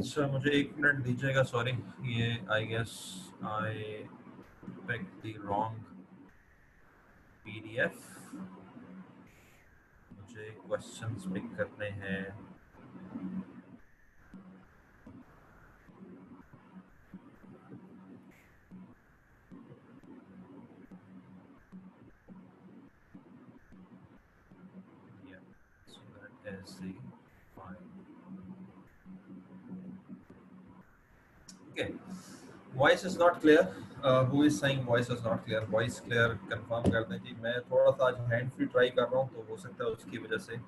अच्छा मुझे 1 मिनट दीजिएगा, सॉरी ये I guess I pick the wrong PDF. मुझे क्वेश्चंस पिक करने हैं। Yeah, so that is the file. Okay, voice is not clear. Who is saying voice is not clear? Voice clear confirm कर दें जी। मैं थोड़ा सा आज हैंड फ्री ट्राई कर रहा हूँ, तो हो सकता है उसकी वजह से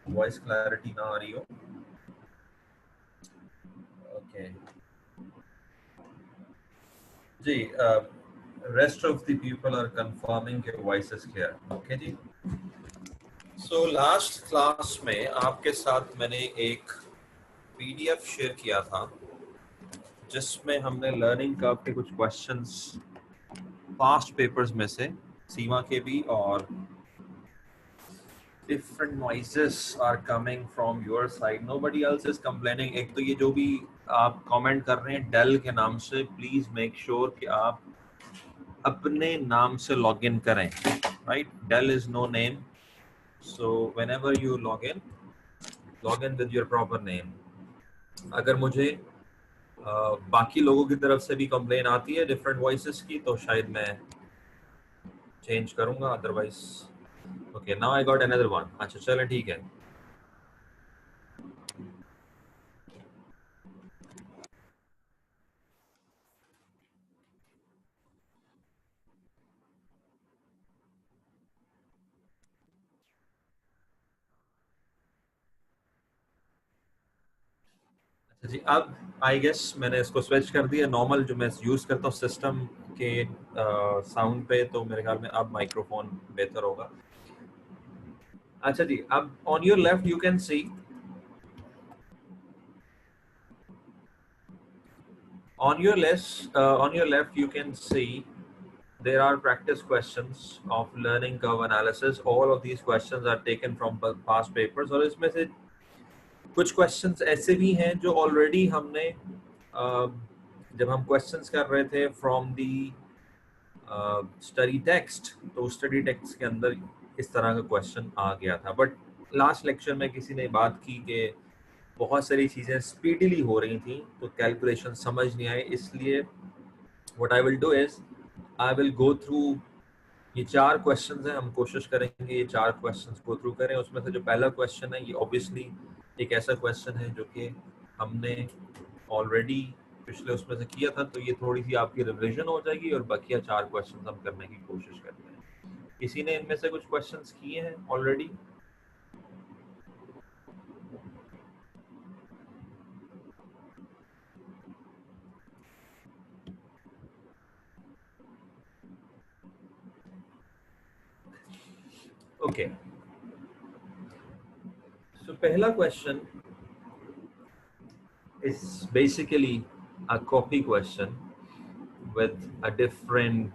वॉइस क्लैरिटी ना आ रही हो। ओके जी, rest of the people are confirming कि वॉइस इज क्लियर। ओके जी, सो लास्ट क्लास में आपके साथ मैंने एक पीडीएफ शेयर किया था जिसमें हमने लर्निंग कर्व के कुछ क्वेश्चंस पास्ट पेपर्स में से सीमा के भी और different noises are coming from your side, nobody else is complaining। एक तो ये जो भी आप कमेंट कर रहे हैं डेल के नाम से, प्लीज मेक श्योर कि आप अपने नाम से लॉग इन करें, right? Dell is no name, so whenever you log in with your proper name. अगर मुझे बाकी लोगों की तरफ से भी कंप्लेन आती है डिफरेंट वॉइसेस की, तो शायद मैं चेंज करूंगा, otherwise okay now I got another one. अच्छा चलें ठीक है। अच्छा जी, अब आई गेस मैंने इसको स्विच कर दिया नॉर्मल जो मैं यूज करता हूँ सिस्टम के साउंड पे, तो मेरे ख्याल में अब माइक्रोफोन बेहतर होगा। अच्छा जी, अब on your left you can see on your left you can see there are practice questions of learning curve analysis। all of these questions are taken from past papers, और इसमें से कुछ क्वेश्चंस ऐसे भी हैं जो ऑलरेडी हमने जब हम क्वेश्चंस कर रहे थे फ्रॉम दी स्टडी टेक्स्ट, तो स्टडी टेक्स्ट के अंदर इस तरह का क्वेश्चन आ गया था। बट लास्ट लेक्चर में किसी ने बात की कि बहुत सारी चीज़ें स्पीडीली हो रही थी तो कैलकुलेशन समझ नहीं आए, इसलिए what I will do is I will go through ये 4 क्वेश्चंस हैं, हम कोशिश करेंगे ये 4 क्वेश्चंस गो थ्रू करें। उसमें से जो पहला क्वेश्चन है ये ऑब्वियसली एक ऐसा क्वेश्चन है जो कि हमने ऑलरेडी पिछले उसमें से किया था, तो ये थोड़ी सी आपकी रिविजन हो जाएगी और बाकी 4 क्वेश्चंस हम करने की कोशिश करते हैं। किसी ने इनमें से कुछ क्वेश्चंस किए हैं ऑलरेडी? ओके, सो पहला question is basically a copy question with a different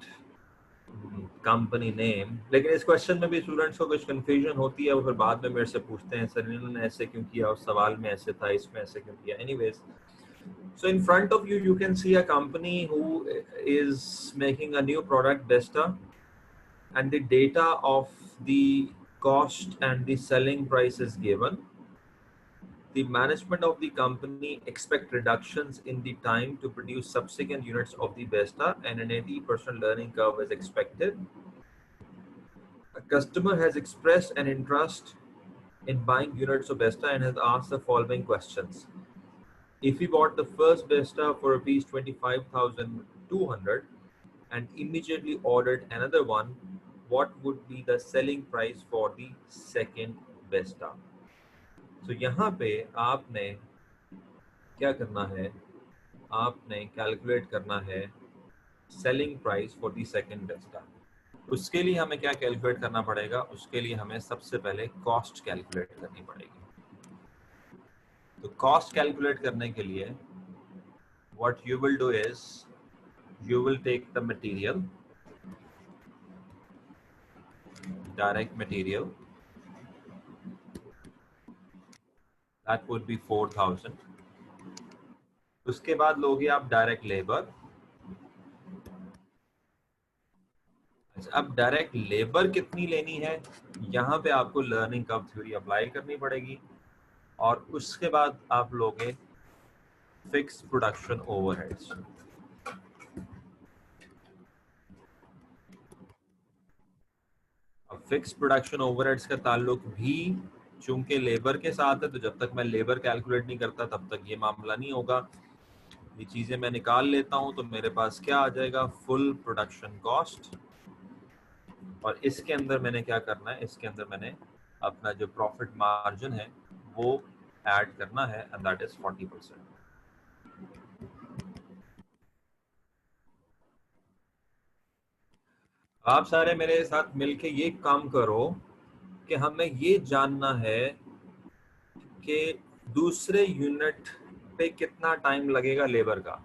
company name. लेकिन इस क्वेश्चन में भी स्टूडेंट्स को कुछ कंफ्यूजन होती है, वो फिर बाद में मेरे से पूछते हैं सर इन्होंने ऐसे क्यों किया और सवाल में ऐसे था, इसमें ऐसे क्यों किया। Anyways, so in front of you you can see a company who is making a new product Besta, and the data of the cost and the selling price is given. The management of the company expect reductions in the time to produce subsequent units of the Besta, and an 80% learning curve is expected. A customer has expressed an interest in buying units of Besta and has asked the following questions. If he bought the first Besta for rupees 25,200 and immediately ordered another one, what would be the selling price for the second Besta? So यहाँ पे आपने क्या करना है, आपने calculate करना है selling price for the second बेस्टा। उसके लिए हमें क्या कैलकुलेट करना पड़ेगा? उसके लिए हमें सबसे पहले कॉस्ट कैलकुलेट करनी पड़ेगी। तो कॉस्ट कैलकुलेट करने के लिए what you will do is you will take the material, direct material, that would be 4,000, उसके बाद लोगे आप डायरेक्ट लेबर। अब डायरेक्ट लेबर कितनी लेनी है, यहाँ पे आपको लर्निंग कर्व थ्योरी अप्लाई करनी पड़ेगी। और उसके बाद आप लोगे फिक्स प्रोडक्शन ओवरहेड्स। अब फिक्स प्रोडक्शन ओवरहेड्स का ताल्लुक भी चूंकि लेबर के साथ है, तो जब तक मैं लेबर कैलकुलेट नहीं करता तब तक ये मामला नहीं होगा। ये चीजें मैं निकाल लेता हूं तो मेरे पास क्या आ जाएगा, फुल प्रोडक्शन कॉस्ट। और इसके अंदर मैंने क्या करना है, इसके अंदर मैंने अपना जो प्रॉफिट मार्जिन है वो ऐड करना है, एंड दैट इज 40%। आप सारे मेरे साथ मिलके ये काम करो कि हमें ये जानना है कि दूसरे यूनिट पे कितना टाइम लगेगा लेबर का,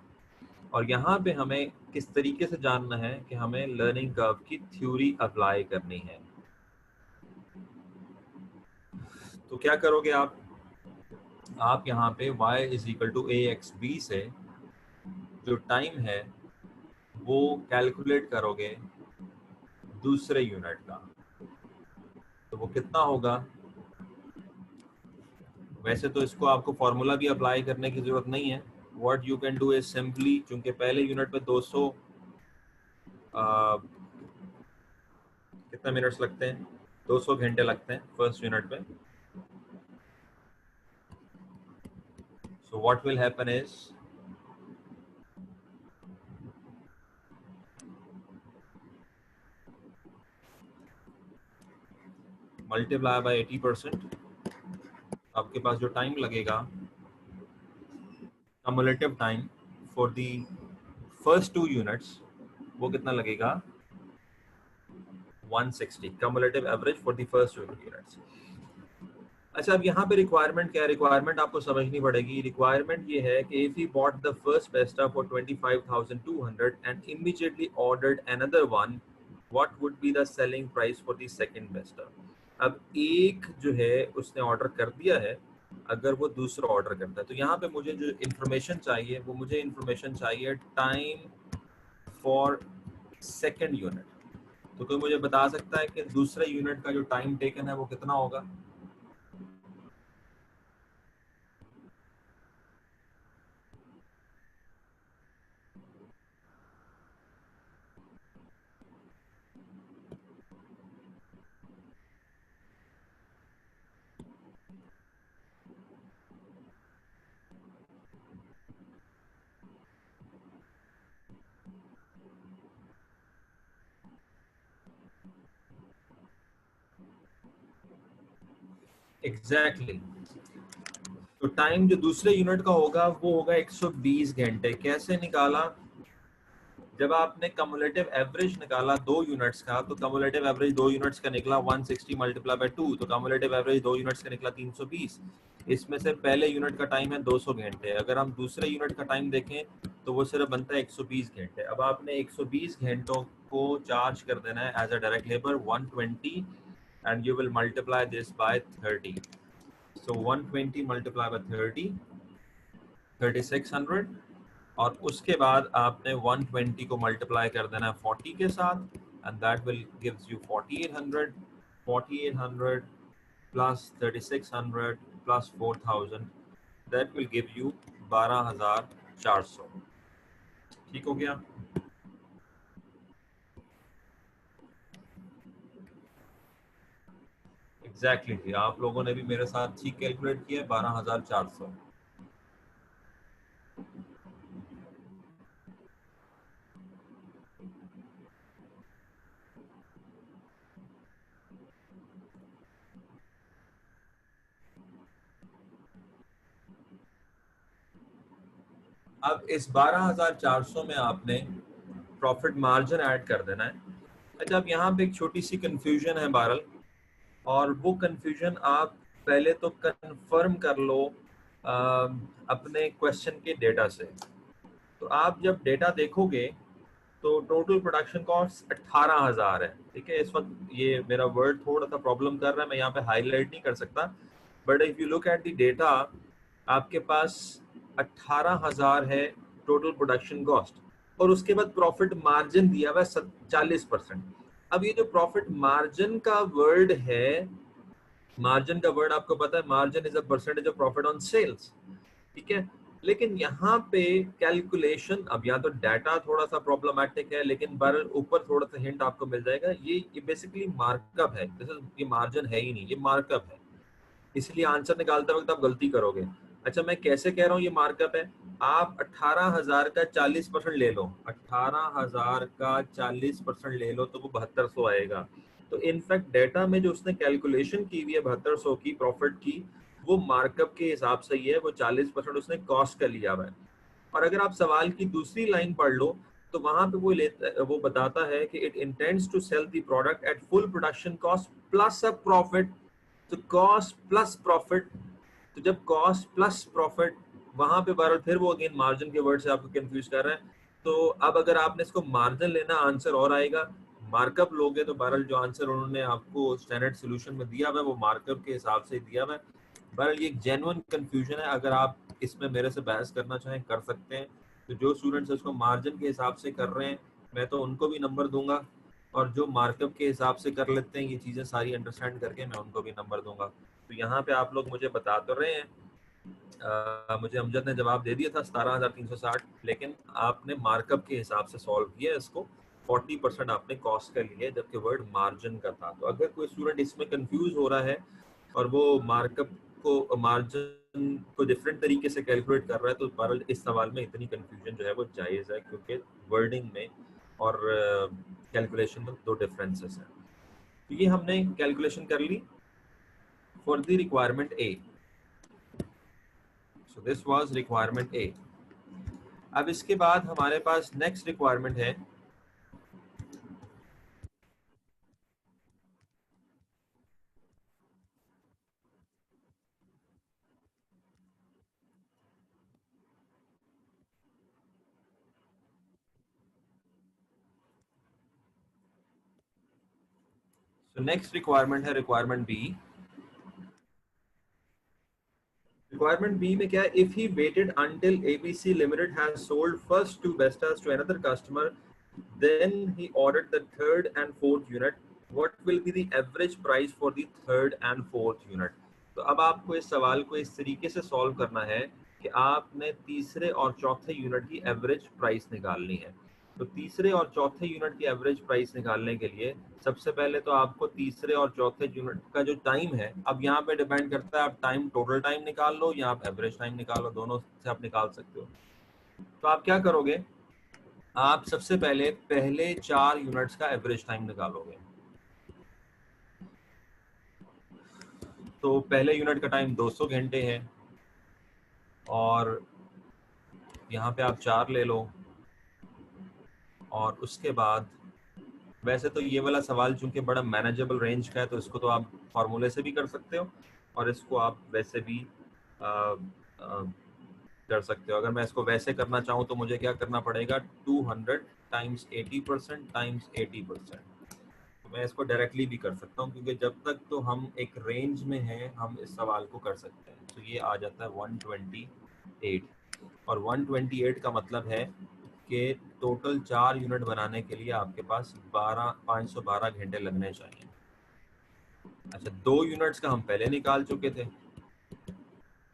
और यहाँ पे हमें किस तरीके से जानना है कि हमें लर्निंग कर्व की थ्योरी अप्लाई करनी है। तो क्या करोगे आप यहाँ पे y is equal to A X B से जो टाइम है वो कैलकुलेट करोगे दूसरे यूनिट का, तो वो कितना होगा। वैसे तो इसको आपको फॉर्मूला भी अप्लाई करने की जरूरत नहीं है। What you can do is simply, चूंकि पहले यूनिट पे 200 कितना मिनट्स लगते हैं, 200 घंटे लगते हैं फर्स्ट यूनिट पे। So what will happen is multiply by 80%। आपके पास जो टाइम लगेगा, cumulative time for the first 2 units, वो कितना लगेगा, 160 cumulative average for the first 2 units. अच्छा, अब यहाँ पे रिक्वायरमेंट क्या है, रिक्वायरमेंट आपको समझनी पड़ेगी। रिक्वायरमेंट ये है कि if he bought the first बेस्टा for 25,200 and immediately ordered another one, what would be the selling price for the second बेस्टा। अब एक जो है उसने ऑर्डर कर दिया है, अगर वो दूसरा ऑर्डर करता है, तो यहाँ पे मुझे जो इंफॉर्मेशन चाहिए वो मुझे इंफॉर्मेशन चाहिए टाइम फॉर सेकंड यूनिट। तो कोई मुझे बता सकता है कि दूसरे यूनिट का जो टाइम टेकन है वो कितना होगा। एग्जैक्टली तो टाइम जो दूसरे यूनिट का होगा वो होगा 120 घंटे। कैसे निकाला, जब आपने कम्युलेटिव एवरेज निकाला 2 यूनिट्स का, तो कम्युलेटिव एवरेज 2 यूनिट्स का निकला 160 मल्टीप्लाई बाय 2, तो कम्युलेटिव एवरेज 2 यूनिट्स का निकला 320। इसमें से पहले यूनिट का टाइम है 200 घंटे, अगर हम दूसरे यूनिट का टाइम देखें तो वो सिर्फ बनता है 120 घंटे। अब आपने 120 घंटों को चार्ज कर देना है as a direct labour 120, and you will multiply this by 30। So 120 multiply by 30, 3600, और उसके बाद आपने 120 को मल्टीप्लाई कर देना है 40 के साथ, and that will gives you 4800। 4800 plus 3600 plus 4000, that will give you 12400। ठीक हो गया। एग्जैक्टली आप लोगों ने भी मेरे साथ ठीक कैलकुलेट किया, 12400। अब इस 12400 में आपने प्रॉफिट मार्जिन ऐड कर देना है। अच्छा, अब यहाँ पे एक छोटी सी कंफ्यूजन है बहरहाल, और वो कंफ्यूजन आप पहले तो कंफर्म कर लो अपने क्वेश्चन के डेटा से। तो आप जब डेटा देखोगे तो टोटल प्रोडक्शन कॉस्ट 18,000 है। ठीक है, इस वक्त ये मेरा वर्ड थोड़ा सा प्रॉब्लम कर रहा है, मैं यहाँ पे हाईलाइट नहीं कर सकता, but if you look at the data, आपके पास 18,000 है टोटल प्रोडक्शन कॉस्ट, और उसके बाद प्रॉफिट मार्जिन दिया हुआ है 40%। अब ये जो प्रॉफिट मार्जिन का वर्ड है, मार्जिन का वर्ड आपको पता है, margin is a percentage of profit on sales, ठीक है। लेकिन यहाँ पे कैलकुलेशन, अब या तो डाटा थोड़ा सा प्रॉब्लमेटिक है, लेकिन बहरहाल ऊपर थोड़ा सा हिंट आपको मिल जाएगा। ये बेसिकली मार्कअप है, ये मार्जिन है ही नहीं, ये मार्कअप है, इसलिए आंसर निकालते वक्त आप गलती करोगे। अच्छा, मैं कैसे कह रहा हूँ ये मार्कअप है? आप 18,000 का 40% ले लो, 18,000 का 40% ले लो तो वो 7200 आएगा। तो इनफैक्ट डेटा में जो उसने कैलकुलेशन की हुई है 7200 की प्रॉफिट की, वो मार्कअप के हिसाब से ही है, वो 40% उसने कॉस्ट का लिया हुआ है। और अगर आप सवाल की दूसरी लाइन पढ़ लो तो वहां पे वो बताता है कि it intends to sell the product at full production cost plus a profit. तो कॉस्ट प्लस प्रॉफिट, तो जब कॉस्ट प्लस प्रॉफिट, वहां पे बार फिर वो अगेन मार्जिन के वर्ड से आपको कंफ्यूज कर रहे हैं। तो अब अगर आपने इसको मार्जिन लेना, आंसर और आएगा। मार्कअप लोगे तो बहरहाल जो आंसर उन्होंने आपको स्टैंडर्ड सॉल्यूशन में दिया हुआ है वो मार्कअप के हिसाब से दिया हुआ है। बहरहाल ये एक जेन्युइन कंफ्यूजन है, अगर आप इसमें मेरे से बहस करना चाहें कर सकते हैं। तो जो स्टूडेंट्स इसको मार्जिन के हिसाब से कर रहे हैं मैं तो उनको भी नंबर दूंगा, और जो मार्कअप के हिसाब से कर लेते हैं ये चीज़ें सारी अंडरस्टैंड करके, मैं उनको भी नंबर दूंगा। तो यहाँ पे आप लोग मुझे बता तो रहे हैं, मुझे अमजद ने जवाब दे दिया था 17,360, लेकिन आपने मार्कअप के हिसाब से सॉल्व किया इसको। 40% आपने कॉस्ट का लिया जबकि वर्ड मार्जिन का था। तो अगर कोई स्टूडेंट इसमें कंफ्यूज हो रहा है और वो मार्कअप को, मार्जिन को डिफरेंट तरीके से कैलकुलेट कर रहा है, तो बहरहाल इस सवाल में इतनी कंफ्यूजन जो है वो जायज़ है, क्योंकि वर्डिंग में और कैलकुलेशन में दो डिफरेंसेस हैं। तो ये हमने कैलकुलेशन कर ली for the requirement A. So this was requirement A. अब इसके बाद हमारे पास नेक्स्ट रिक्वायरमेंट है नेक्स्ट रिक्वायरमेंट है रिक्वायरमेंट बी। रिक्वायरमेंट बी में क्या है? If he waited until ABC Limited has sold first two बेस्टास to another customer, then he ordered the third and fourth unit, what will be the average price for the third and fourth unit? तो अब आपको इस सवाल को इस तरीके से सॉल्व करना है कि आपने तीसरे और चौथे यूनिट की एवरेज प्राइस निकालनी है। तो तीसरे और चौथे यूनिट की एवरेज प्राइस निकालने के लिए सबसे पहले तो आपको तीसरे और चौथे यूनिट का जो टाइम है, अब यहाँ पे डिपेंड करता है आप टाइम, टोटल टाइम निकाल लो या आप एवरेज टाइम निकालो, दोनों से आप निकाल सकते हो। तो आप क्या करोगे? आप सबसे पहले पहले 4 यूनिट्स का एवरेज टाइम निकालोगे। तो पहले यूनिट का टाइम 200 घंटे है, और यहाँ पे आप 4 ले लो, और उसके बाद वैसे तो ये वाला सवाल चूंकि बड़ा मैनेजेबल रेंज का है तो इसको तो आप फार्मूले से भी कर सकते हो, और इसको आप वैसे भी कर सकते हो। अगर मैं इसको वैसे करना चाहूँ तो मुझे क्या करना पड़ेगा? 200 टाइम्स 80% टाइम्स 80%। तो मैं इसको डायरेक्टली भी कर सकता हूँ, क्योंकि जब तक तो हम एक रेंज में हैं हम इस सवाल को कर सकते हैं। तो ये आ जाता है 128, और 128 का मतलब है कि टोटल 4 यूनिट बनाने के लिए आपके पास 512 घंटे लगने चाहिए। अच्छा, 2 यूनिट्स का हम पहले निकाल चुके थे,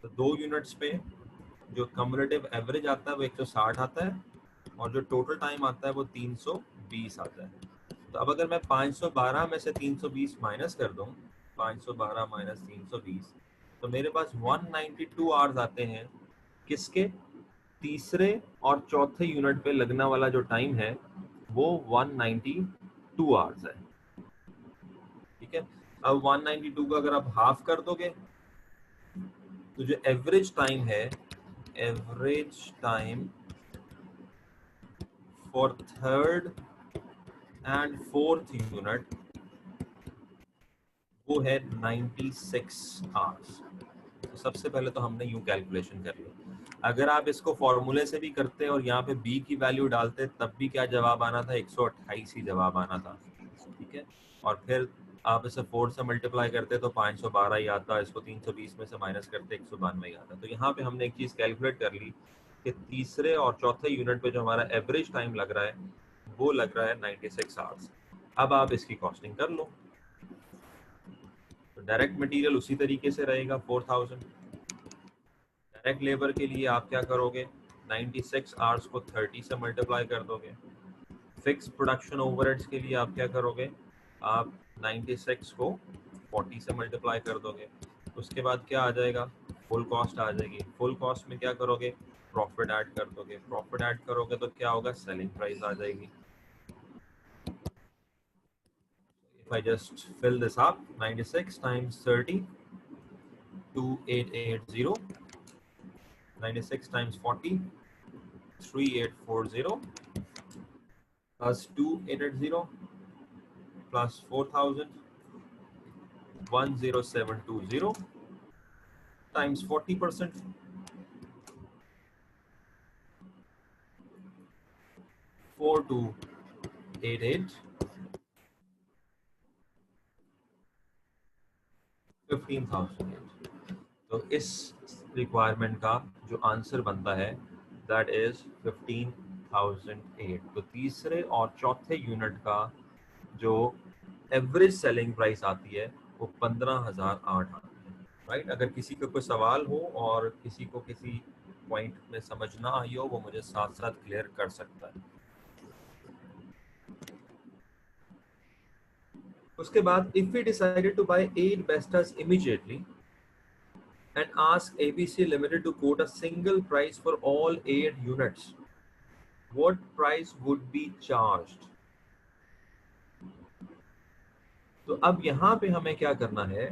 तो 2 यूनिट्स पे जो कम्युलेटिव एवरेज आता है वो 160 आता है, और जो टोटल टाइम आता है वो 320 आता है। तो अब अगर मैं 512 में से 320 माइनस कर दूं, 512 माइनस 320, तो मेरे पास 192 आवर्स आते हैं। किसके? तीसरे और चौथे यूनिट पे लगने वाला जो टाइम है वो 192 आवर्स है, ठीक है। अब 192 को अगर आप हाफ कर दोगे तो जो एवरेज टाइम है, average time for third and fourth unit वो है 96 आवर्स। तो सबसे पहले तो हमने यूं कैलकुलेशन कर ली। अगर आप इसको फॉर्मूले से भी करते और यहाँ पे बी की वैल्यू डालते तब भी क्या जवाब आना था? 128 ही जवाब आना था, ठीक है। और फिर आप इसे 4 से मल्टीप्लाई करते तो 512 ही आता, इसको 320 में से माइनस करते 192 ही आता। तो यहाँ पे हमने एक चीज़ कैलकुलेट कर ली कि तीसरे और चौथे यूनिट पे जो हमारा एवरेज टाइम लग रहा है वो लग रहा है 96 आवर्स। अब आप इसकी कॉस्टिंग कर लो। तो डायरेक्ट मटेरियल उसी तरीके से रहेगा 4000। डायरेक्ट लेबर के लिए आप क्या करोगे, 96 आवर्स को 30 से मल्टीप्लाई कर दोगे। फिक्स प्रोडक्शन ओवरहेड्स के लिए आप क्या करोगे, आप 96 को 40 से मल्टीप्लाई कर दोगे। उसके बाद क्या आ जाएगा, फुल कॉस्ट आ जाएगी। फुल कॉस्ट में क्या करोगे, प्रॉफिट ऐड कर दोगे। प्रॉफिट ऐड करोगे तो क्या होगा, सेलिंग प्राइस आ जाएगी। If I just fill this up, 96 times 30, 2880, 96 times 40, 3840, plus 2880 plus 4000, 10720 times 40%, 4288, 15,008। तो इस रिक्वायरमेंट का जो आंसर बनता है दैट इज 15,008। तो तीसरे और चौथे यूनिट का जो एवरेज सेलिंग प्राइस आती है वो 15,008 आती है। राइट, अगर किसी का कोई सवाल हो और किसी को किसी पॉइंट में समझ ना आई हो वो मुझे साथ साथ क्लियर कर सकता है। उसके बाद if we decided to buy 8 Vestas immediately and ask ABC Limited to quote a single price for all 8 units, what price would be charged? तो अब यहाँ पे हमें क्या करना है,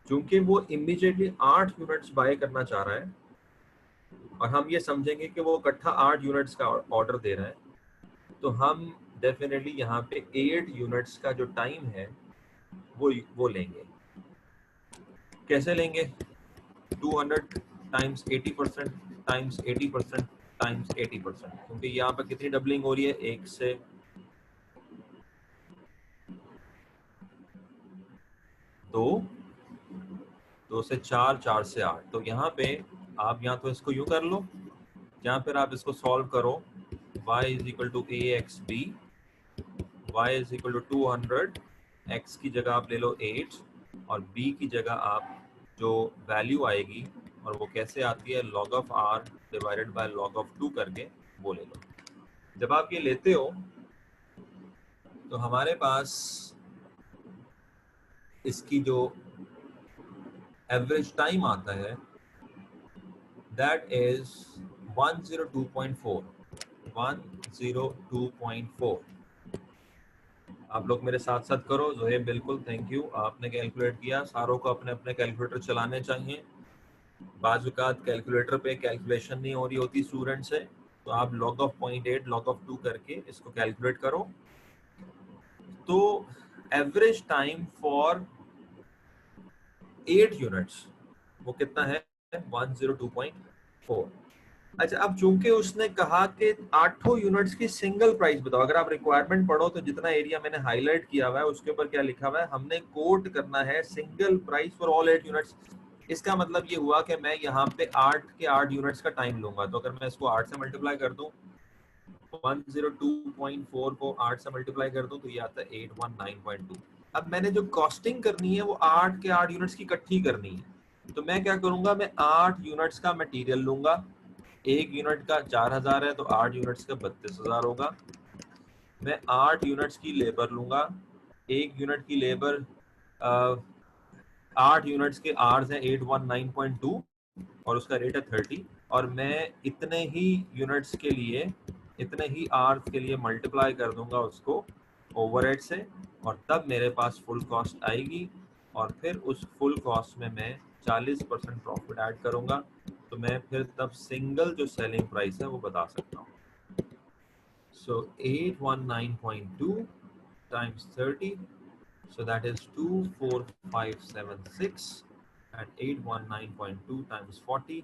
क्योंकि वो इमीडिएटली 8 यूनिट्स बाय करना चाह रहा है और हम ये समझेंगे कि वो इकट्ठा 8 यूनिट्स का ऑर्डर दे रहा है, तो हम डेफिनेटली यहाँ पे 8 यूनिट्स का जो टाइम है वो लेंगे। कैसे लेंगे, 200 टाइम्स 80% टाइम्स 80% टाइम्स 80%, क्योंकि यहाँ पर कितनी डबलिंग हो रही है, 1 से 2, 2 से 4, 4 से 8। तो यहाँ पे आप यहाँ तो इसको यूं कर लो, या फिर आप इसको सॉल्व करो, y is equal to A X B, y is equal to 200, x की जगह आप ले लो 8 और b की जगह आप जो वैल्यू आएगी, और वो कैसे आती है, log of r divided by log of 2 करके वो ले लो। जब आप ये लेते हो तो हमारे पास इसकी जो एवरेज टाइम आता है दैट इज 102.4। 102.4। आप लोग मेरे साथ साथ करो। जोहेब बिल्कुल, थैंक यू, आपने कैलकुलेट किया। सारों को अपने अपने कैलकुलेटर चलाने चाहिए। बाज़ औक़ात कैलकुलेटर पे कैलकुलेशन नहीं हो रही होती स्टूडेंट से, तो आप log ऑफ 0.8 log ऑफ 2 करके इसको कैलकुलेट करो। तो एवरेज टाइम फॉर 8 यूनिट्स वो कितना है, 102.4। अच्छा, अब चूंकि उसने कहा कि 8 यूनिट्स की सिंगल प्राइस बताओ, अगर आप रिक्वायरमेंट पढ़ो तो जितना एरिया मैंने हाईलाइट किया हुआ है उसके ऊपर क्या लिखा हुआ है, हमने कोट करना है single price for all 8 units. इसका मतलब ये हुआ कि मैं यहाँ पे 8 के 8 यूनिट्स का टाइम लूंगा। तो अगर मैं इसको 8 से मल्टीप्लाई कर दूं, 102.4 को 8 से मल्टीप्लाई कर दूं तो ये आता है 819.2। अब मैंने जो कॉस्टिंग करनी है वो 8 के 8 यूनिट्स की इकट्ठी करनी है। तो मैं क्या करूंगा, मैं 8 यूनिट्स का मटेरियल लूंगा। 1 यूनिट का 4000 है तो 8 यूनिट्स का 32,000 होगा। मैं 8 यूनिट्स की लेबर लूंगा। 1 यूनिट की लेबर 8 यूनिट्स के आर्स हैं 819.2 और उसका रेट है 30, और मैं इतने ही यूनिट्स के लिए, इतने ही आर्स के लिए मल्टीप्लाई कर दूंगा उसको ओवरहेड से, और तब मेरे पास फुल कॉस्ट आएगी। और फिर उस फुल कॉस्ट में मैं 40% प्रॉफिट ऐड करूंगा, तो मैं फिर तब सिंगल जो सेलिंग प्राइस है वो बता सकता हूँ। सो 819.2 times 30, so that is 24576, and 819.2 times 40,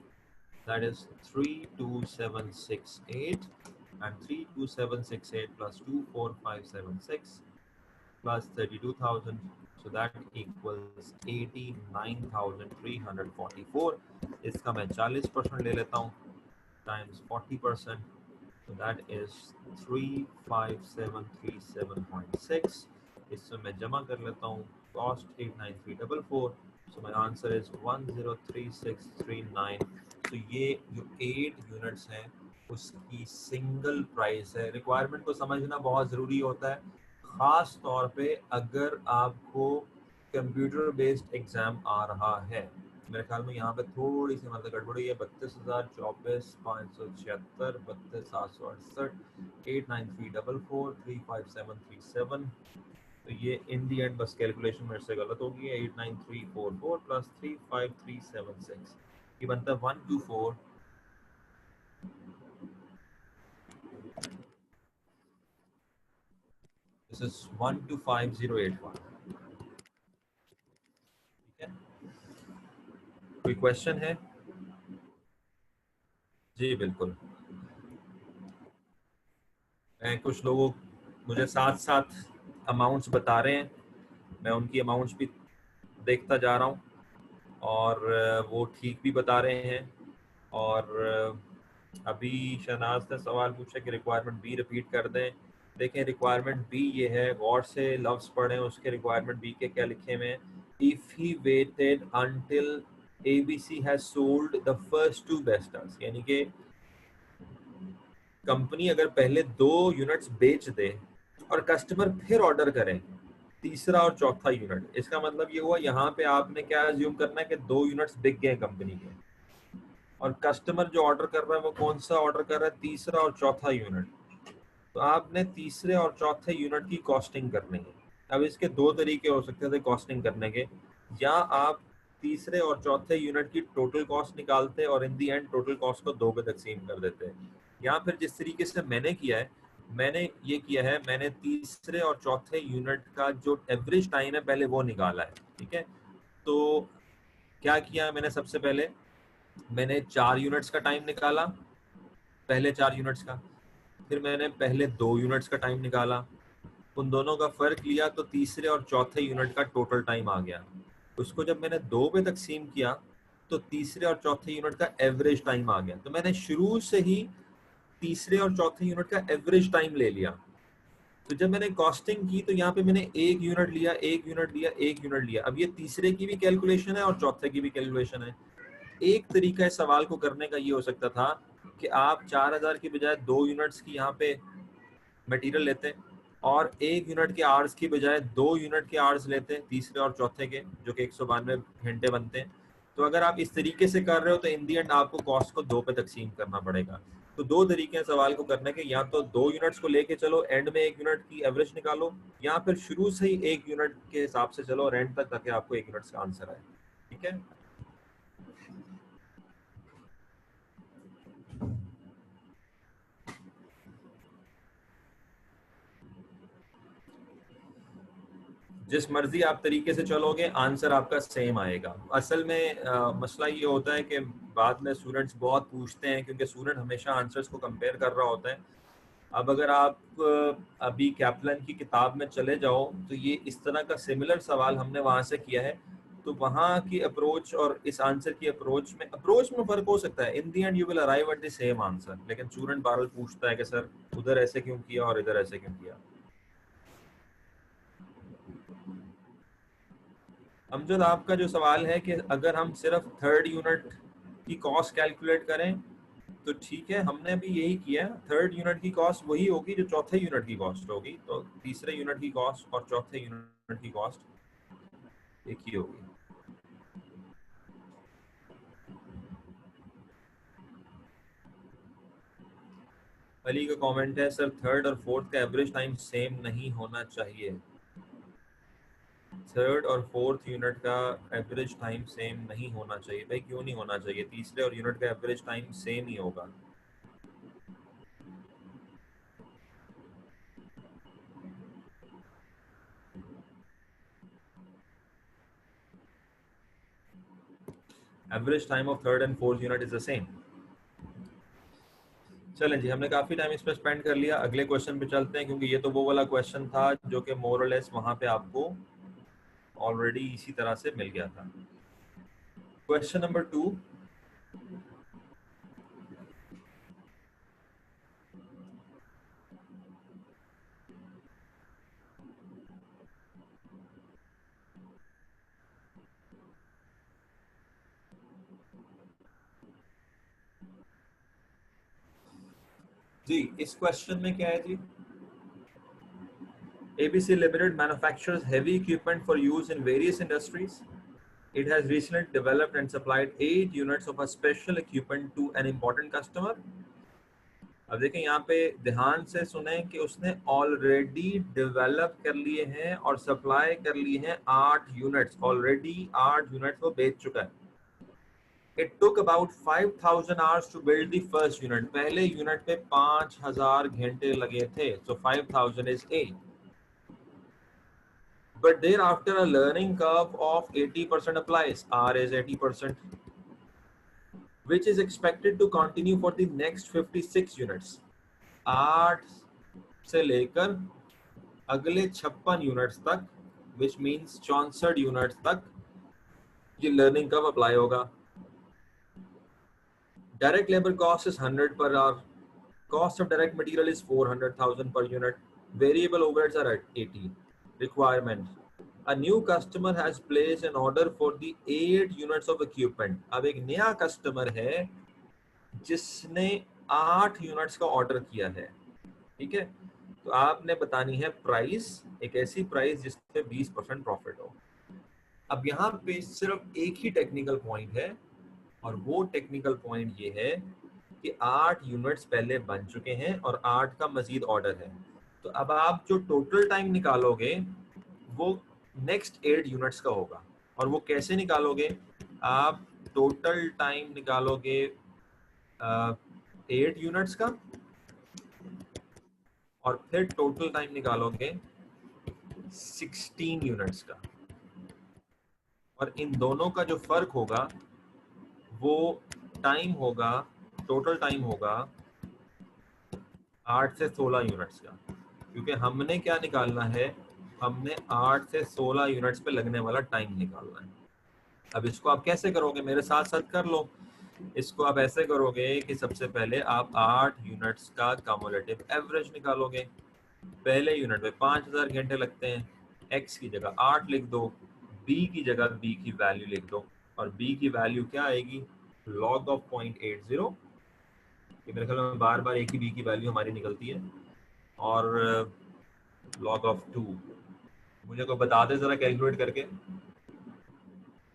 that is 32768, and 32768 plus 24576 plus 32,000, so that equals 89,344. इसका मैं 40% ले लेता हूँ times 40%, so that is 35737.6. इससे मैं जमा कर लेता हूँ cost 89344, so my answer is 103639. तो ये जो 8 यूनिट्स हैं उसकी सिंगल प्राइस है। रिक्वायरमेंट को समझना बहुत ज़रूरी होता है, ख़ास तौर पे अगर आपको कंप्यूटर बेस्ड एग्ज़ाम आ रहा है। मेरे ख्याल में यहाँ पे थोड़ी सी मतलब गड़बड़ी है। 32,024,576, 32,768, 89344, 35737। तो ये इन दी एंड बस कैलकुलेशन मेरे से गलत होगी। 89344 प्लस 35376, ये बनता है 124। This is 125081। ठीक है, कोई क्वेश्चन है? जी बिल्कुल। कुछ लोगों मुझे साथ साथ अमाउंट्स बता रहे हैं, मैं उनकी अमाउंट्स भी देखता जा रहा हूँ और वो ठीक भी बता रहे हैं। और अभी शहनाज ने सवाल पूछा कि रिक्वायरमेंट बी रिपीट कर दें। देखें, रिक्वायरमेंट बी ये है, गौर से लफ्ज़ पढ़ें उसके। रिक्वायरमेंट बी के क्या लिखे हुए हैं? If he waited until ABC has sold the first 2 बेस्टर्स, यानी कि कंपनी अगर पहले 2 यूनिट्स बेच दे और कस्टमर फिर ऑर्डर करें तीसरा और चौथा यूनिट, इसका मतलब ये हुआ यहाँ पे आपने क्या अज्यूम करना है कि 2 यूनिट्स बिक गए कंपनी के, और कस्टमर जो ऑर्डर कर रहा है वो कौन सा ऑर्डर कर रहा है? तीसरा और चौथा यूनिट। तो आपने तीसरे और चौथे यूनिट की कॉस्टिंग करनी है। अब इसके 2 तरीके हो सकते थे कॉस्टिंग करने के, या आप तीसरे और चौथे यूनिट की टोटल कॉस्ट निकालते और इन दी एंड टोटल कॉस्ट को 2 पे तकसीम कर देते, या फिर जिस तरीके से मैंने किया है, मैंने तीसरे और चौथे यूनिट का जो एवरेज टाइम है पहले वो निकाला है। ठीक है, तो क्या किया मैंने? सबसे पहले मैंने 4 यूनिट्स का टाइम निकाला, पहले 4 यूनिट्स का। फिर मैंने पहले 2 यूनिट्स का टाइम निकाला, उन दोनों का फर्क लिया तो तीसरे और चौथे यूनिट का टोटल टाइम आ गया। उसको जब मैंने 2 पे तकसीम किया तो तीसरे और चौथे यूनिट का एवरेज टाइम आ गया। तो मैंने शुरू से ही तीसरे और चौथे यूनिट का एवरेज टाइम ले लिया। तो जब मैंने कॉस्टिंग की तो यहाँ पे मैंने 1 यूनिट लिया, 1 यूनिट लिया, 1 यूनिट लिया। अब ये तीसरे की भी कैलकुलेशन है और चौथे की भी कैलकुलेशन है। एक तरीका इस सवाल को करने का ये हो सकता था कि आप 4000 की बजाय 2 यूनिट्स की यहाँ पे मटेरियल लेते और 1 यूनिट के आवर्स की बजाय 2 यूनिट के आवर्स लेते तीसरे और चौथे के, जो कि 192 घंटे बनते हैं। तो अगर आप इस तरीके से कर रहे हो तो इन दी एंड आपको कॉस्ट को 2 पे तकसीम करना पड़ेगा। तो 2 तरीके हैं सवाल को करने के, या तो 2 यूनिट्स को लेके चलो, एंड में 1 यूनिट की एवरेज निकालो, या फिर शुरू से ही 1 यूनिट के हिसाब से चलो और एंड तक, ताकि आपको 1 यूनिट का आंसर आए। ठीक है, जिस मर्जी आप तरीके से चलोगे आंसर आपका सेम आएगा। असल में मसला ये होता है कि बाद में स्टूडेंट्स बहुत पूछते हैं, क्योंकि स्टूडेंट हमेशा आंसर्स को कंपेयर कर रहा होता है। अब अगर आप अभी कैप्लन की किताब में चले जाओ तो ये इस तरह का सिमिलर सवाल हमने वहाँ से किया है। तो वहाँ की अप्रोच और इस आंसर की अप्रोच में फ़र्क हो सकता है। In the end you will arrive at the same answer, लेकिन स्टूडेंट बार पूछता है कि सर उधर ऐसे क्यों किया और इधर ऐसे क्यों किया। अमजद, आपका जो सवाल है कि अगर हम सिर्फ 3rd यूनिट की कॉस्ट कैलकुलेट करें तो ठीक है, हमने भी यही किया। 3rd यूनिट की कॉस्ट वही होगी जो चौथे यूनिट की कॉस्ट होगी, तो तीसरे यूनिट की कॉस्ट और चौथे यूनिट की कॉस्ट एक ही होगी। अली का कमेंट है, सर 3rd और 4th का एवरेज टाइम सेम नहीं होना चाहिए। 3rd और 4th यूनिट का एवरेज टाइम सेम नहीं होना चाहिए। भाई क्यों नहीं होना चाहिए? तीसरे और यूनिट का एवरेज टाइम सेम ही होगा। Average time of 3rd and 4th unit is the same. चलें जी, हमने काफी टाइम इस पर स्पेंड कर लिया। अगले क्वेश्चन पे चलते हैं, क्योंकि ये तो वो वाला क्वेश्चन था जो कि मोर और लेस वहां पे आपको ऑलरेडी इसी तरह से मिल गया था। क्वेश्चन नंबर 2, जी इस क्वेश्चन में क्या है जी? ABC Limited manufactures heavy equipment for use in various industries. It has recently developed and supplied 8 units of a special equipment to an important customer. अब देखें यहाँ पे ध्यान से सुने कि उसने ऑलरेडी डेवलप कर लिए हैं और सप्लाई कर लिए हैं 8 यूनिट्स। ऑलरेडी 8 यूनिट्स वो बेच चुका है। It took about 5,000 hours to build the first unit. पहले यूनिट पे 5,000 घंटे लगे थे। So 5,000 is 8. But thereafter a learning curve of 80% applies. R is 80%, which is expected to continue for the next 56 units. 8 से लेकर अगले 56 यूनिट्स तक, which means 64 units तक ये लर्निंग कर्व अप्लाई होगा। Direct labor cost is 100 per hour. Cost of direct material is 400,000 per unit. Variable overheads are at 80. Requirement: A new customer has placed an order for the 8 units of equipment. अब एक नया customer है जिसने 8 units का order किया है। ठीक है, तो आपने बतानी है प्राइस, एक ऐसी प्राइस जिसपे 20% प्रॉफिट हो। अब यहाँ पे सिर्फ एक ही टेक्निकल पॉइंट है, और वो टेक्निकल पॉइंट ये है कि 8 यूनिट्स पहले बन चुके हैं और 8 का मजीद ऑर्डर है। तो अब आप जो टोटल टाइम निकालोगे वो नेक्स्ट 8 यूनिट्स का होगा। और वो कैसे निकालोगे? आप टोटल टाइम निकालोगे 8 यूनिट्स का, और फिर टोटल टाइम निकालोगे 16 यूनिट्स का, और इन दोनों का जो फर्क होगा वो टाइम होगा, टोटल टाइम होगा 8 से 16 यूनिट्स का। क्योंकि हमने क्या निकालना है, हमने 8 से 16 यूनिट्स पे लगने वाला टाइम निकालना है। अब इसको आप कैसे करोगे, मेरे साथ साथ कर लो। इसको आप ऐसे करोगे कि सबसे पहले आप 8 यूनिट्स का कम्युलेटिव एवरेज निकालोगे। पहले यूनिट में 5,000 घंटे लगते हैं, x की जगह 8 लिख दो, b की जगह b की वैल्यू लिख दो, और b की वैल्यू क्या आएगी? log of 0.80। मेरे ख्याल में बार बार एक ही b की वैल्यू हमारी निकलती है। और log of 2, मुझे कोई बता दे जरा कैलकुलेट करके।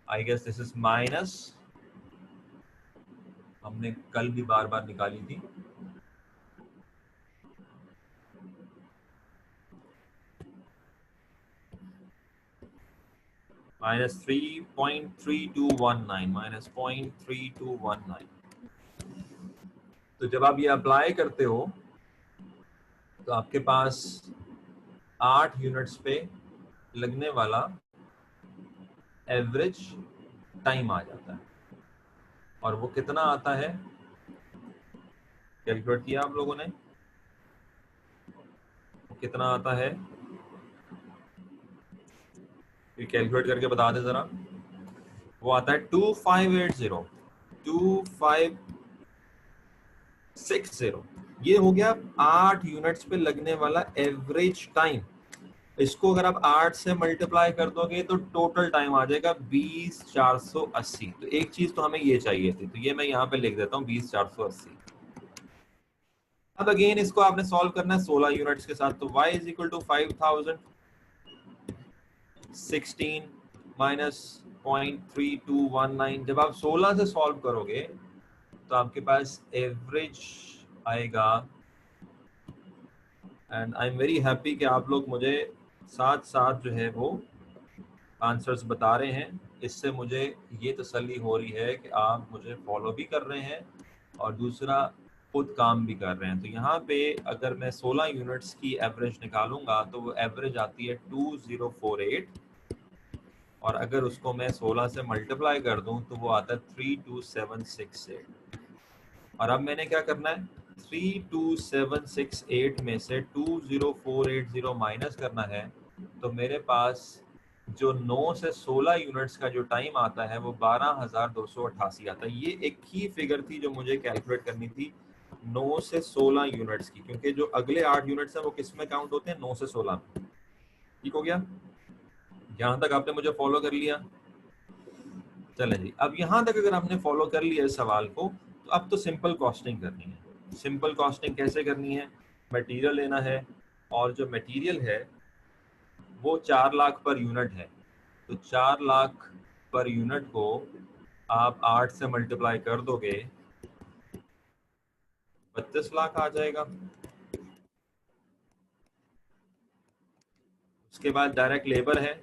I guess this is minus, हमने कल भी बार बार निकाली थी, माइनस 3.3219, माइनस 0.3219। तो जब आप ये अप्लाई करते हो तो आपके पास 8 यूनिट्स पे लगने वाला एवरेज टाइम आ जाता है। और वो कितना आता है, कैलकुलेट किया आप लोगों ने? वो कितना आता है, ये कैलकुलेट करके बता दे जरा। वो आता है 2580। ये हो गया 8 यूनिट्स पे लगने वाला एवरेज टाइम। इसको अगर आप 8 से मल्टीप्लाई कर दोगे तो टोटल टाइम आ जाएगा 20,480। तो एक चीज तो हमें ये चाहिए थी, तो ये मैं यहाँ पे लिख देता हूँ 20,480। अब अगेन इसको आपने सॉल्व करना है 16 यूनिट्स के साथ। तो y is equal to 5,016 minus 0.3219। जब आप 16 से सॉल्व करोगे तो आपके पास एवरेज आएगा। And I am very happy कि आप लोग मुझे साथ साथ जो है वो आंसर्स बता रहे हैं। इससे मुझे ये तसल्ली हो रही है कि आप मुझे फॉलो भी कर रहे हैं और दूसरा खुद काम भी कर रहे हैं। तो यहाँ पे अगर मैं 16 यूनिट्स की एवरेज निकालूंगा तो वो एवरेज आती है 2048, और अगर उसको मैं 16 से मल्टीप्लाई कर दूं तो वो आता है 32768। और अब मैंने क्या करना है, 32768 में से 20480 माइनस करना है, तो मेरे पास जो 9 से 16 यूनिट्स का जो टाइम आता है वो 12,288 आता है। ये एक ही फिगर थी जो मुझे कैलकुलेट करनी थी 9 से 16 यूनिट्स की, क्योंकि जो अगले 8 यूनिट्स हैं वो किस में काउंट होते हैं, 9 से 16 में। ठीक हो गया? यहाँ तक आपने मुझे फॉलो कर लिया? चलें जी, अब यहाँ तक अगर आपने फॉलो कर लिया इस सवाल को, तो अब तो सिंपल कॉस्टिंग करनी है। सिंपल कॉस्टिंग कैसे करनी है? मटेरियल लेना है, और जो मटेरियल है वो 4 लाख पर यूनिट है, तो 4 लाख पर यूनिट को आप 8 से मल्टीप्लाई कर दोगे, 32 लाख आ जाएगा। उसके बाद डायरेक्ट लेबर है,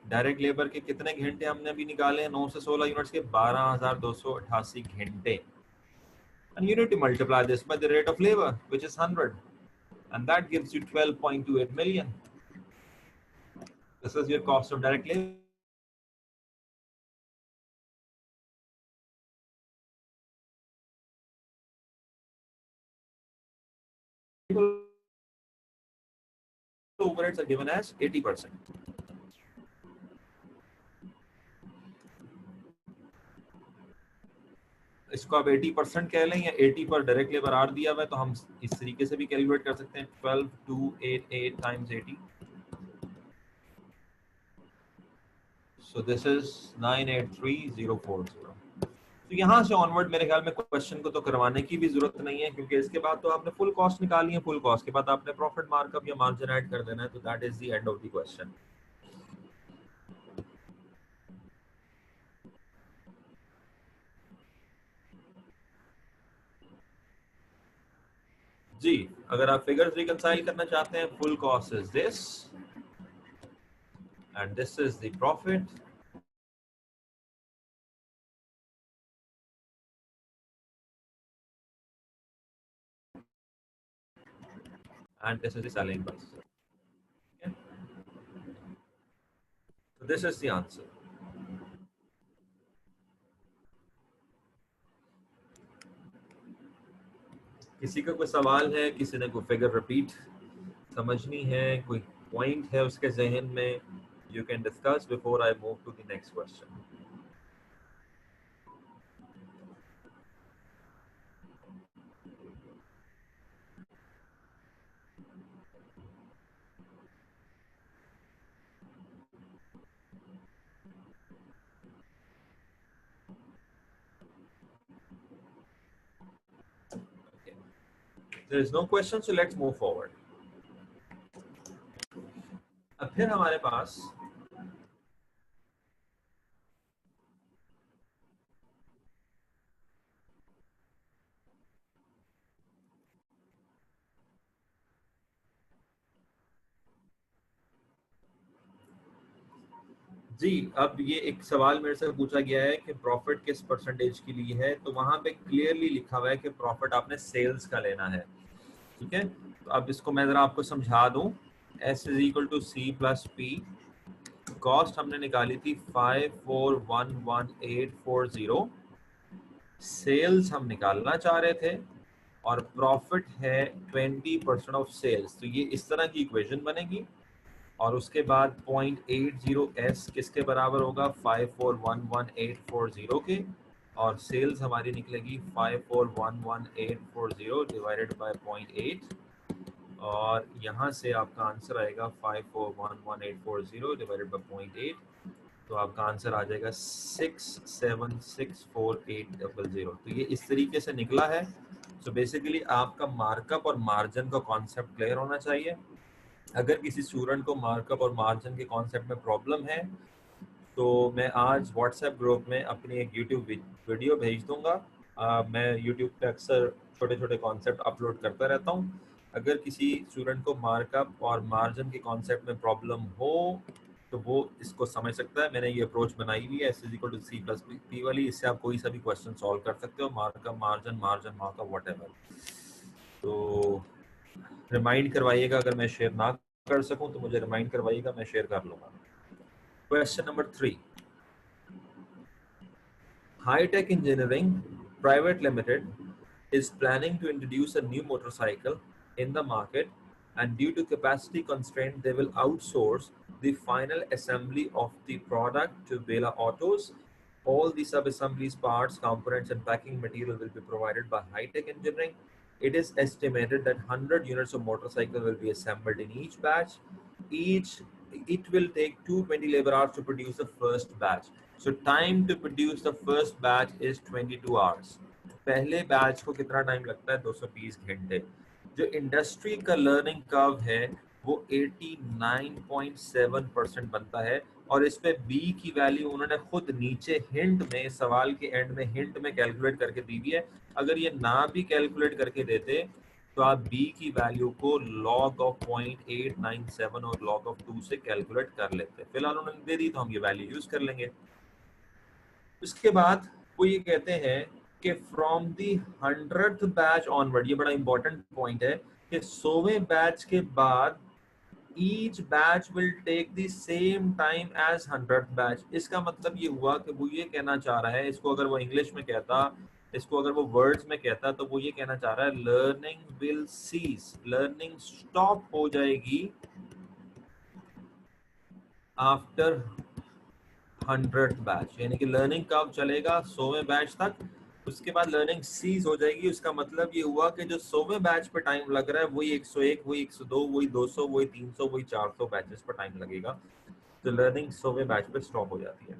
डायरेक्ट लेबर के कितने घंटे हमने अभी निकाले हैं 9 से 16 यूनिट्स के, 12,288 घंटे। And you need to multiply this by the rate of labor, which is 100, and that gives you 12.28 million. This is your cost of direct labor. Overheads are given as 80%. इसको आप 80% कह लें या 80 पर डायरेक्ट लेबर आर दिया हुआ है, तो हम इस तरीके से भी कैलकुलेट कर सकते हैं, 12288 टाइम्स 80, so this is 983040। तो यहाँ से ऑनवर्ड मेरे ख्याल में क्वेश्चन को तो करवाने की भी जरूरत नहीं है, क्योंकि इसके बाद तो आपने फुल कॉस्ट निकाली है, फुल कॉस्ट के बाद आपने प्रॉफिट मार्कअप या मार्जिन ऐड कर देना है, तो that is the end of the question. जी, अगर आप फिगर्स रिकंसाइल करना चाहते हैं, full cost is this and this is the profit, and this is the selling price. Okay? So this is the answer. किसी का कोई सवाल है, किसी ने कोई फिगर रिपीट समझनी है, कोई पॉइंट है उसके जहन में, you can discuss before I move to the next question. There is no question, so let's move forward. अब फिर हमारे पास जी, अब ये एक सवाल मेरे से पूछा गया है कि प्रॉफिट किस परसेंटेज के लिए है, तो वहां पे क्लियरली लिखा हुआ है कि प्रॉफिट आपने सेल्स का लेना है। ठीक है, तो अब इसको मैं जरा आपको समझा दूं। S is equal to C plus P, cost हमने निकाली थी 5411,840, सेल्स हम निकालना चाह रहे थे, और प्रॉफिट है 20% ऑफ सेल्स। तो ये इस तरह की इक्वेशन बनेगी, और उसके बाद 0.80s किसके बराबर होगा, 5411,840 के, और सेल्स हमारी निकलेगी 5411,840 डिवाइडेड बाय 0.8, और यहाँ से आपका आंसर आएगा 5411,840 डिवाइडेड बाय 0.8, तो आपका आंसर आ जाएगा 6764800। तो ये इस तरीके से निकला है। तो बेसिकली आपका मार्कअप और मार्जिन का कॉन्सेप्ट क्लियर होना चाहिए। अगर किसी स्टूडेंट को मार्कअप और मार्जिन के कॉन्सेप्ट में प्रॉब्लम है, तो मैं आज व्हाट्सएप ग्रुप में अपनी एक यूट्यूब वीडियो भेज दूंगा। मैं यूट्यूब पे अक्सर छोटे छोटे कॉन्सेप्ट अपलोड करता रहता हूँ। अगर किसी स्टूडेंट को मार्कअप और मार्जिन के कॉन्सेप्ट में प्रॉब्लम हो, तो वो इसको समझ सकता है। मैंने ये अप्रोच बनाई हुई है S equal to C plus P वाली, इससे आप कोई सा भी क्वेश्चन सॉल्व कर सकते हो, markup margin margin markup whatever. तो रिमाइंड करवाइएगा, अगर मैं शेयर ना कर सकूं तो मुझे रिमाइंड करवाइएगा, मैं शेयर कर लूंगा। Question number 3, hi tech engineering private limited is planning to introduce a new motorcycle in the market, and due to capacity constraint, they will outsource the final assembly of the product to Bela Autos. All the sub-assemblies, parts, components, and packing material will be provided by High-Tech Engineering. It is estimated that 100 units of motorcycle will be assembled in each batch. It will take 220 labor hours to produce the first batch. So time to produce the first batch is 22 hours. पहले batch को कितना time लगता है? 220 घंटे. जो industry का learning curve है वो 89.7% बनता है, और इस पे बी की वैल्यू उन्होंने खुद नीचे हिंट में, सवाल के एंड में हिंट में कैलकुलेट करके दी हुई है. अगर ये ना भी कैलकुलेट करके देते तो आप बी की वैल्यू को log of 0.897 और log of 2 से कैलकुलेट कर लेते. फिलहाल उन्होंने दे दी तो हम ये वैल्यू यूज कर लेंगे. उसके बाद वो ये कहते हैं कि from the 100th batch onward, ये बड़ा इंपॉर्टेंट पॉइंट है कि 100वें बैच के बाद each batch will take the same time as 100th batch. इसका मतलब ये हुआ कि वो ये कहना चाह रहा है, इसको अगर वो इंग्लिश में कहता, इसको अगर वो वर्ड्स में कहता, तो वो ये कहना चाह रहा है learning will cease, learning stop हो जाएगी आफ्टर 100th बैच. यानी कि लर्निंग कब चलेगा? 100वें बैच तक. उसके बाद लर्निंग सीज हो जाएगी. उसका मतलब ये हुआ कि जो 100वें बैच पे टाइम लग रहा है वही 101, वही 102, वही 200, वही 300, वही 400 बैचेस पर टाइम लगेगा. तो लर्निंग 100वें बैच पे स्टॉप हो जाती है.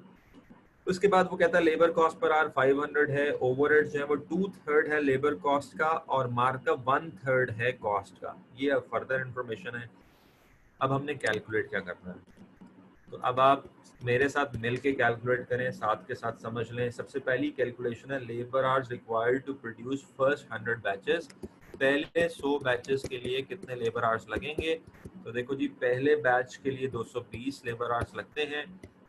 उसके बाद वो कहता है लेबर कॉस्ट पर आवर 500 है, ओवरहेड जो है वो 2/3 है लेबर कॉस्ट का, और मार्कअप 1/3 है कॉस्ट का. ये फर्दर इंफॉर्मेशन है. अब हमने कैलकुलेट क्या करना है, तो अब आप मेरे साथ मिल के कैलकुलेट करें, साथ के साथ समझ लें. सबसे पहली कैलकुलेशन है labour hours required to produce first 100 batches. पहले 100 बैचेस के लिए कितने लेबर आवर्स लगेंगे? तो देखो जी, पहले बैच के लिए 220 लेबर आवर्स लगते हैं.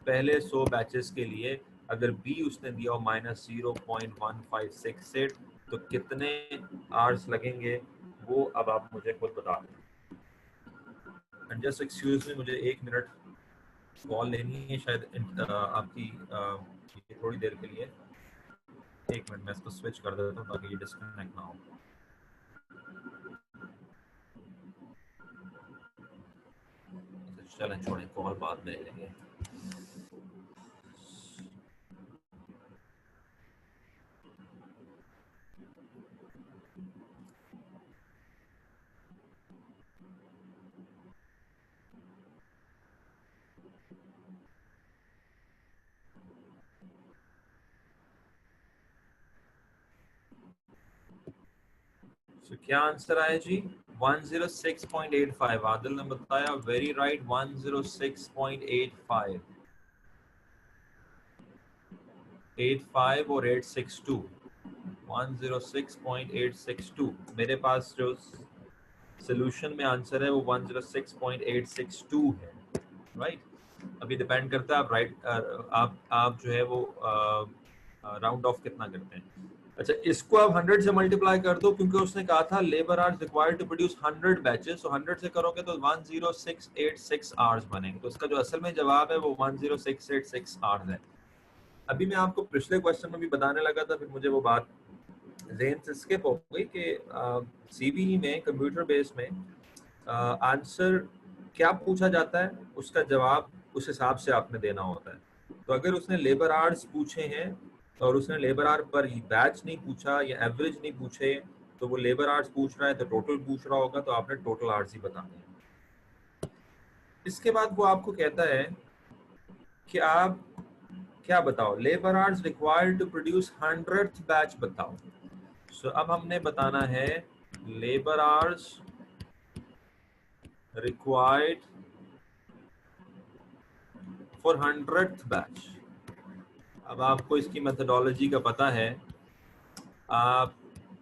पहले 100 बैचेस के लिए अगर बी उसने दिया हो -0.1568, तो कितने आवर्स लगेंगे वो अब आप मुझे खुद बता दें. एंड जस्ट एक्सक्यूज मी, मुझे 1 मिनट कॉल लेनी है शायद आपकी थोड़ी देर के लिए. 1 मिनट मैं इसको स्विच कर देता हूँ ताकि ये डिस्कनेक्ट ना हो. चलें छोड़ें, कॉल बाद में ले लेंगे. So, क्या आंसर आया जी? 106.85. आदिल ने बताया वेरी राइट, 106.85. 85 और 862. 106.862. मेरे पास जो सोल्यूशन में आंसर है वो 106.862 है. राइट. अभी डिपेंड करता है आप आप जो है वो राउंड ऑफ कितना करते हैं. अच्छा, इसको आप 100 से मल्टीप्लाई कर दो, क्योंकि उसने कहा था labour hours required to produce 100 batches. तो 100 से करोगे तो 10686 आवर्स बनेंगे. तो इसका जो असल में जवाब है वो 10686 आवर्स है. अभी मैं आपको पिछले क्वेश्चन में भी बताने लगा था, फिर मुझे वो बात ज़हन से स्किप हो गई कि सीबीई में कंप्यूटर बेस में आंसर क्या पूछा जाता है, उसका जवाब उस हिसाब से आपने देना होता है. तो अगर उसने लेबर आवर्स पूछे हैं और उसने लेबर आवर पर बैच नहीं पूछा या एवरेज नहीं पूछे, तो वो लेबर आवर्स पूछ रहा है तो टोटल पूछ रहा होगा, तो आपने टोटल आवर्स ही बताने हैं. इसके बाद वो आपको कहता है कि आप क्या बताओ, labour hours required to produce 100th batch बताओ. सो अब हमने बताना है labour hours required for 100th batch. अब आपको इसकी मेथडोलॉजी का पता है. आप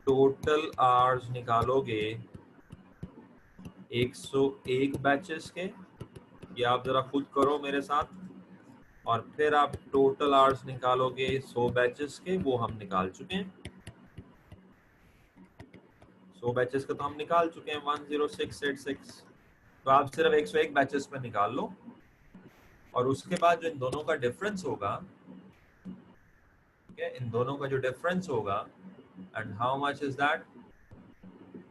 टोटल आवर्स निकालोगे 101 बैचेस के, ये आप जरा खुद करो मेरे साथ, और फिर आप टोटल आवर्स निकालोगे 100 बैचेस के, वो हम निकाल चुके हैं. 100 बैचेस का तो हम निकाल चुके हैं 10686. तो आप सिर्फ 101 बैचेस पे निकाल लो, और उसके बाद जो इन दोनों का डिफरेंस होगा, ठीक है, इन दोनों का जो डिफरेंस होगा, and how much is that?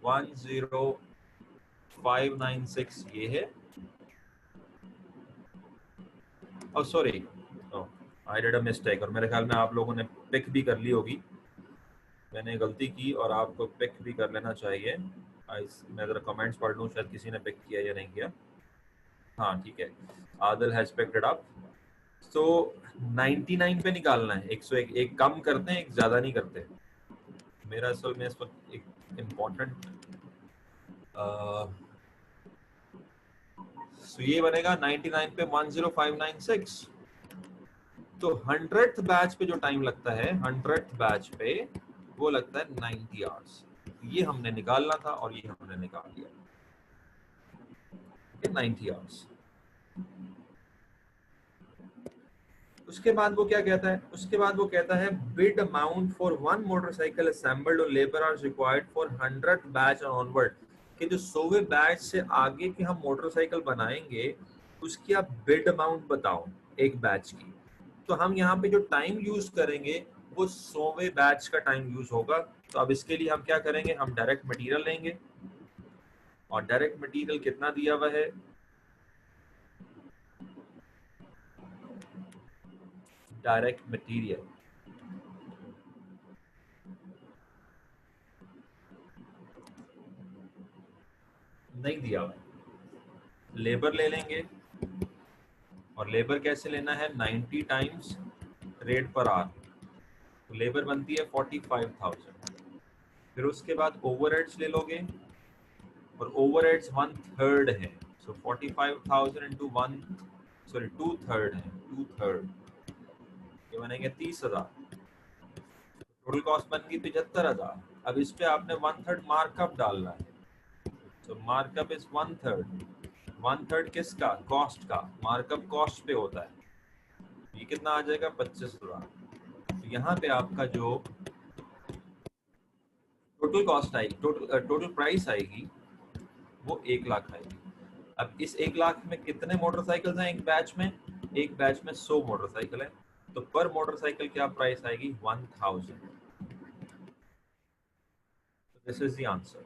10596 ये है। Oh sorry, I did a mistake, और मेरे ख्याल में आप लोगों ने पिक भी कर ली होगी। मैंने गलती की और आपको पिक भी कर लेना चाहिए। मैं जरा कमेंट्स पढ़ लूँ, शायद किसी ने पिक किया या नहीं किया। हाँ ठीक है, Adil has picked it up. So 99 पे निकालना है, 101। एक कम करते हैं, एक ज्यादा नहीं करते। मेरा असल में इस वक्त एक इम्पोर्टेंट, सो ये बनेगा 99 पे 10596। तो 100th बैच पे जो टाइम लगता है, 100th बैच पे वो लगता है 90 आवर्स। ये हमने निकालना था और ये हमने निकाल लिया, 90 आवर्स। उसके बाद वो क्या कहता है? उसके बाद वो कहता है bid amount for one motorcycle assembled और labour hours required for 100th batch onward. कि जो 100वें बैच से आगे की हम मोटरसाइकिल बनाएंगे उसकी आप बिड अमाउंट बताओ एक बैच की। तो हम यहाँ पे जो टाइम यूज करेंगे वो 100वें बैच का टाइम यूज होगा। तो अब इसके लिए हम क्या करेंगे? हम डायरेक्ट मटेरियल लेंगे, और डायरेक्ट मटेरियल कितना दिया हुआ है? डायरेक्ट मटेरियल नहीं दिया हुआ है। लेबर ले लेंगे, और लेबर कैसे लेना है? 90 टाइम्स रेट पर आवर। तो लेबर बनती है 45,000। फिर उसके बाद ओवरहेड्स ले लोगे, और ओवरहेड्स 1/3 है। सो 45,000 इंटू 1, सॉरी 2/3 है, 2/3 ये बनेंगे 30,000। टोटल कॉस्ट बन गई 75,000। अब इस पे आपने 1/3 मार्कअप डालना है। तो मार्कअप इज 1/3। 1/3 किसका? कॉस्ट का। मार्कअप कॉस्ट पे होता है। ये कितना आ जाएगा? 25,000। तो यहाँ पे आपका जो टोटल कॉस्ट आएगी, टोटल प्राइस आएगी, वो 1 लाख आएगी। अब इस 1 लाख में कितने मोटरसाइकिल हैं एक बैच में? एक बैच में 100 मोटरसाइकिल है। तो पर मोटरसाइकिल क्या प्राइस आएगी? 1000। This is the answer.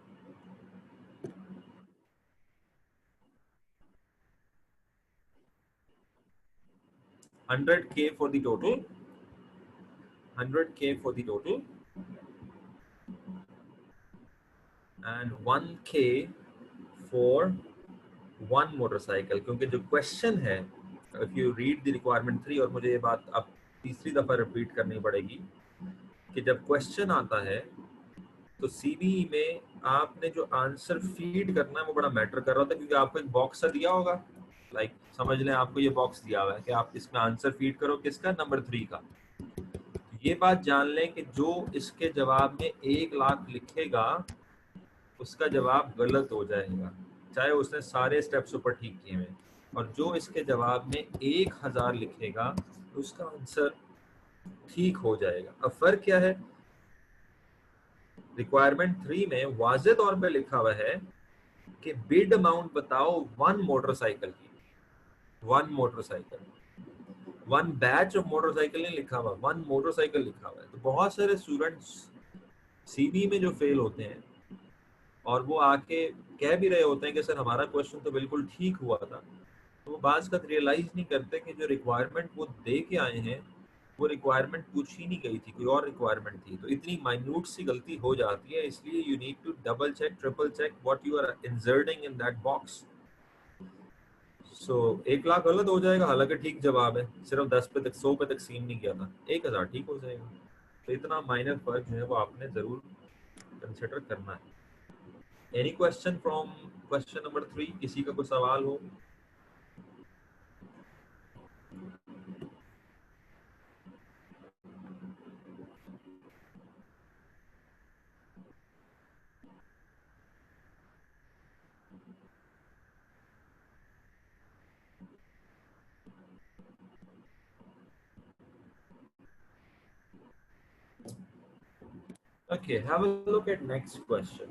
100K for the total, 100K for the total, and 1K for one motorcycle। क्योंकि जो क्वेश्चन है, if you read the requirement 3, और मुझे ये बात अब तीसरी दफा रिपीट करनी पड़ेगी कि जब क्वेश्चन आता है तो सीबीई में आपने जो आंसर फीड करना है वो बड़ा मैटर कर रहा था, क्योंकि आपको एक बॉक्स सा दिया होगा। लाइक समझ लें आपको ये बॉक्स दिया हुआ है कि आप इसमें आंसर फीड करो, किसका? नंबर 3 का। ये बात जान लें कि जो इसके जवाब में 1 लाख लिखेगा उसका जवाब गलत हो जाएगा, चाहे उसने सारे स्टेप्स ऊपर ठीक किए हैं। और जो इसके जवाब में 1000 लिखेगा उसका आंसर ठीक हो जाएगा। अब फर्क क्या है? रिक्वायरमेंट 3 में वाज़े तौर पे लिखा हुआ है कि बिड अमाउंट बताओ वन मोटरसाइकिल की। One motorcycle, one batch of motorcycle नहीं लिखा हुआ, वन मोटरसाइकिल लिखा हुआ है। तो बहुत सारे स्टूडेंट्स सीबी में जो फेल होते हैं और वो आके कह भी रहे होते हैं कि सर हमारा क्वेश्चन तो बिल्कुल ठीक हुआ था, तो वो बात का रियलाइज नहीं करते कि जो रिक्वायरमेंट वो दे के आए हैं वो रिक्वायरमेंट पूछी नहीं गई थी, कोई और रिक्वायरमेंट थी। तो इतनी माइन्यूट सी गलती हो जाती है, इसलिए you need to double check, triple check what you are inserting in that box. So 1 lakh गलत हो जाएगा, हालांकि ठीक जवाब है। सिर्फ 10 पे तक, 100 पे तक सीन नहीं किया था, 1000 ठीक हो जाएगा। तो इतना माइनर फर्क जो है वो आपने जरूर कंसिडर करना है। Any question from question number 3? किसी का कोई सवाल हो? Okay, have a look at next question.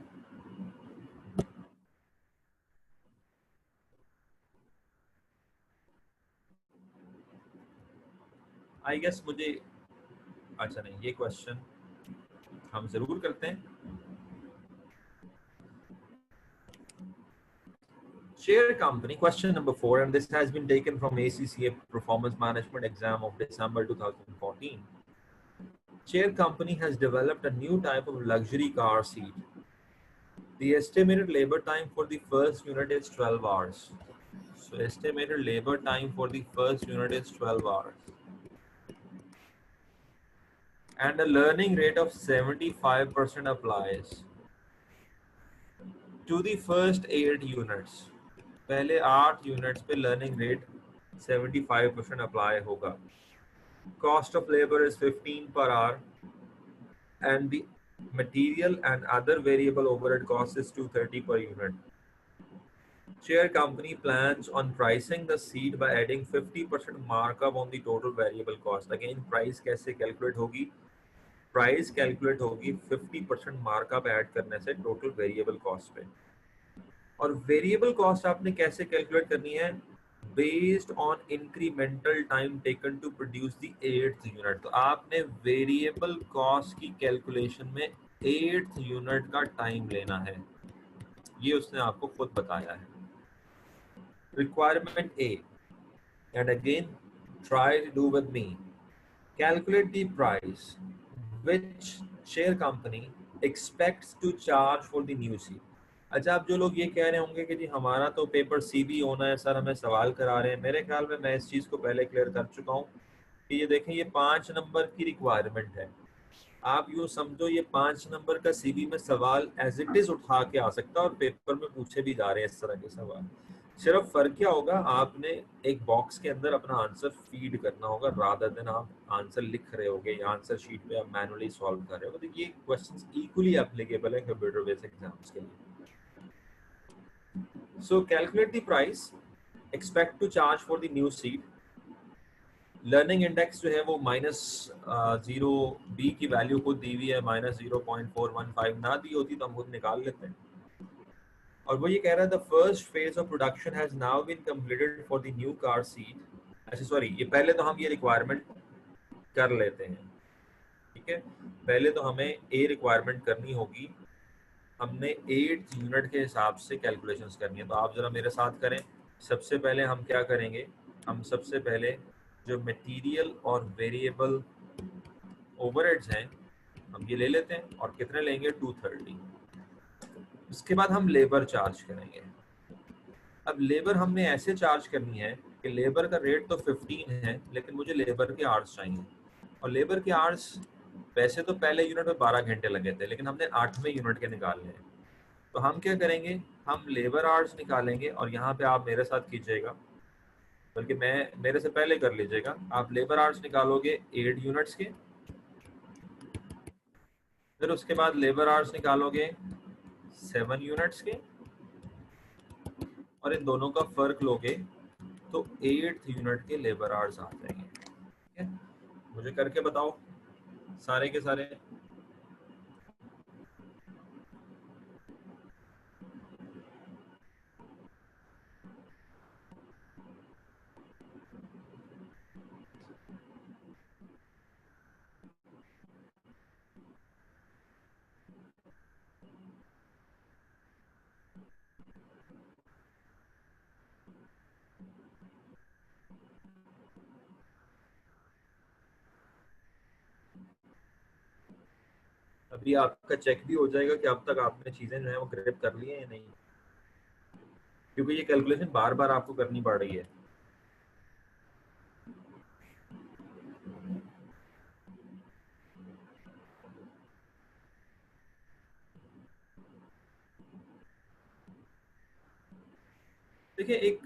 I guess मुझे, अच्छा नहीं, ये क्वेश्चन हम जरूर करते हैं। Share company, question number 4, and this has been taken from ACCA Performance Management exam of December 2014. Share company has developed a new type of luxury car seat. The estimated labor time for the first unit is 12 hours. So estimated labor time for the first unit is 12 hours. And a learning rate of 75% applies to the first 8 units. पहले 8 units पे learning rate 75% apply होगा. Cost of labor is 15 per hour and the material and other variable overhead cost is 230 per unit. Share company plans on pricing the seat by adding 50% markup on the total variable cost. Again, price कैसे calculate होगी? Price calculate होगी 50% markup add करने से total variable cost पे. और variable cost आपने कैसे calculate करनी है? Based on incremental time taken to produce the 8th unit. तो आपने वेरिएबल कॉस्ट की कैलकुलेशन में 8th यूनिट का टाइम लेना है, ये उसने आपको खुद बताया है. Requirement A, and again try to do with me. Calculate the price which share company expects to charge for the new seat. अच्छा, आप जो लोग ये कह रहे होंगे कि जी हमारा तो पेपर सीबी होना है सर, हमें सवाल करा रहे हैं, मेरे ख्याल में मैं इस चीज़ को पहले क्लियर कर चुका हूँ कि ये देखें, ये 5 नंबर की रिक्वायरमेंट है. आप यूँ समझो ये 5 नंबर का सीबी में सवाल एज इट इज़ उठा के आ सकता है और पेपर में पूछे भी जा रहे हैं इस तरह के सवाल. सिर्फ फर्क क्या होगा, आपने एक बॉक्स के अंदर अपना आंसर फीड करना होगा रादर देन आप आंसर लिख रहे होगे या आंसर शीट पे आप मैनुअली सॉल्व कर रहे होगे. तो ये क्वेश्चंस इक्वली एप्लीकेबल है कंप्यूटर बेस्ड एग्जाम्स के लिए. So calculate the price, expect to charge for the new seat. Learning index जो है वो -0, B की वैल्यू खुद दी हुई है -0.415, ना दी होती तो हम खुद निकाल लेते हैं. और वो ये कह रहा है the first phase of production has now been completed for the new car seat. अच्छा सॉरी, ये पहले तो हम ये रिक्वायरमेंट कर लेते हैं, ठीक है. पहले तो हमें ए रिक्वायरमेंट करनी होगी, हमने 8th यूनिट के हिसाब से कैलकुलेशंस करनी है. तो आप ज़रा मेरे साथ करें. सबसे पहले हम क्या करेंगे, हम सबसे पहले जो मटेरियल और वेरिएबल ओवरहेड्स हैं हम ये ले लेते हैं, और कितने लेंगे? 230. उसके बाद हम लेबर चार्ज करेंगे. अब लेबर हमने ऐसे चार्ज करनी है कि लेबर का रेट तो 15 है, लेकिन मुझे लेबर के आवर्स चाहिए. और लेबर के आवर्स वैसे तो पहले यूनिट में 12 घंटे लगे थे, लेकिन हमने 8वें यूनिट के निकालने हैं. तो हम क्या करेंगे, हम लेबर आवर्स निकालेंगे. और यहाँ पे आप मेरे साथ कीजिएगा, बल्कि मेरे से पहले कर लीजिएगा. आप लेबर आवर्स निकालोगे 8 यूनिट्स के, फिर उसके बाद लेबर आवर्स निकालोगे 7 यूनिट्स के, और इन दोनों का फर्क लोगे तो 8th यूनिट के लेबर आवर्स आ जाएंगे. ठीक है, मुझे करके बताओ सारे के सारे. अभी आपका चेक भी हो जाएगा कि अब तक आपने चीजें जो है वो ग्रिप कर ली हैं या नहीं, क्योंकि ये कैलकुलेशन बार बार आपको करनी पड़ रही है. देखिए, एक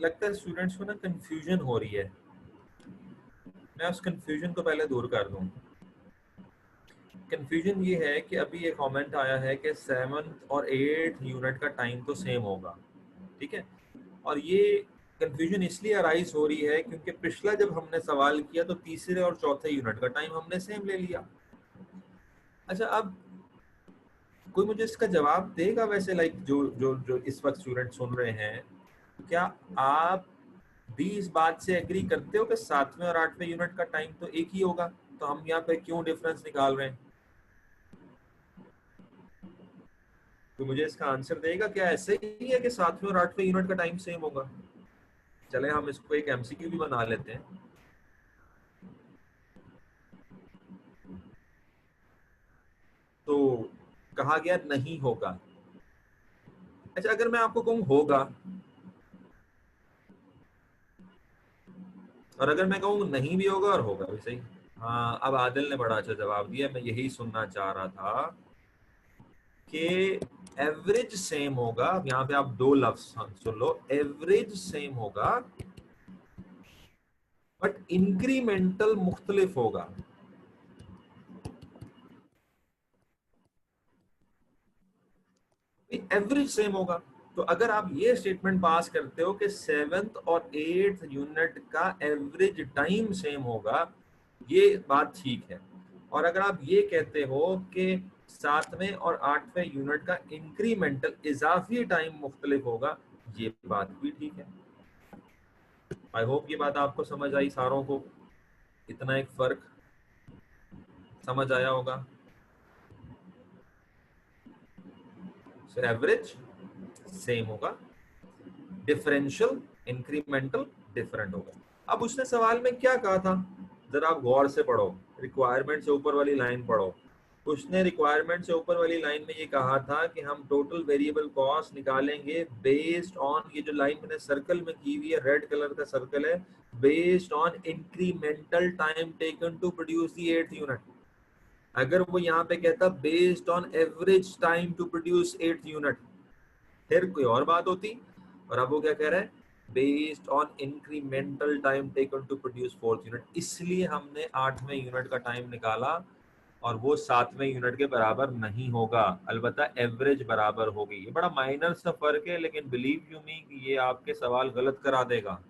लगता है स्टूडेंट्स को ना कंफ्यूजन हो रही है. मैं उस कंफ्यूजन को पहले दूर कर दूं. कंफ्यूजन ये है कि अभी एक कमेंट आया है कि 7th और 8th यूनिट का टाइम तो सेम होगा, ठीक है. और ये कंफ्यूजन इसलिए अराइज हो रही है क्योंकि पिछला जब हमने सवाल किया तो तीसरे और चौथे यूनिट का टाइम हमने सेम ले लिया. अच्छा, अब कोई मुझे इसका जवाब देगा वैसे, लाइक जो जो जो इस वक्त स्टूडेंट सुन रहे हैं, क्या आप भी इस बात से एग्री करते हो कि 7वें और 8वें यूनिट का टाइम तो एक ही होगा, तो हम यहाँ पे क्यों डिफरेंस निकाल रहे हैं? तो मुझे इसका आंसर देगा क्या ऐसे ही है कि 7वें और 8वें यूनिट का टाइम सेम होगा? चले हम इसको एक एमसीक्यू भी बना लेते हैं। तो कहा गया नहीं होगा। अच्छा, अगर मैं आपको कहूं होगा, और अगर मैं कहूं नहीं भी होगा और होगा भी, सही? हाँ, अब आदिल ने बड़ा अच्छा जवाब दिया, मैं यही सुनना चाह रहा था कि एवरेज सेम होगा। अब यहाँ पे आप दो लफ्ज सुन लो, एवरेज सेम होगा बट इंक्रीमेंटल मुख्तलिफ होगा। एवरेज सेम होगा। तो अगर आप ये स्टेटमेंट पास करते हो कि 7th और 8th यूनिट का एवरेज टाइम सेम होगा, ये बात ठीक है। और अगर आप ये कहते हो कि 7वें और 8वें यूनिट का इंक्रीमेंटल इजाफी टाइम मुख्तलिफ होगा, ये बात भी ठीक है। आई होप ये बात आपको समझ आई सारों को, इतना एक फर्क समझ आया होगा। सो एवरेज सेम होगा, डिफरेंशियल इंक्रीमेंटल डिफरेंट होगा। अब उसने सवाल में क्या कहा था, जरा आप गौर से पढ़ो, रिक्वायरमेंट से ऊपर वाली लाइन पढ़ो। उसने रिक्वायरमेंट से ऊपर वाली लाइन में ये कहा था कि हम टोटल वेरिएबल कॉस्ट निकालेंगे बेस्ड ऑन, ये जो लाइन मैंने सर्कल में की हुई है, रेड कलर का सर्कल है, based on incremental time taken to produce the 8th unit. अगर वो यहाँ पे कहता based on average time to produce 8th unit, फिर कोई और बात होती। और अब वो क्या कह रहा है, based on incremental time taken to produce 4th unit. इसलिए हमने 8वें यूनिट का टाइम निकाला और वो 7वें यूनिट के बराबर नहीं होगा, अलबत्ता एवरेज बराबर होगी। ये बड़ा माइनर सा फर्क है, लेकिन बिलीव यू मी कि ये आपके सवाल गलत करा देगा।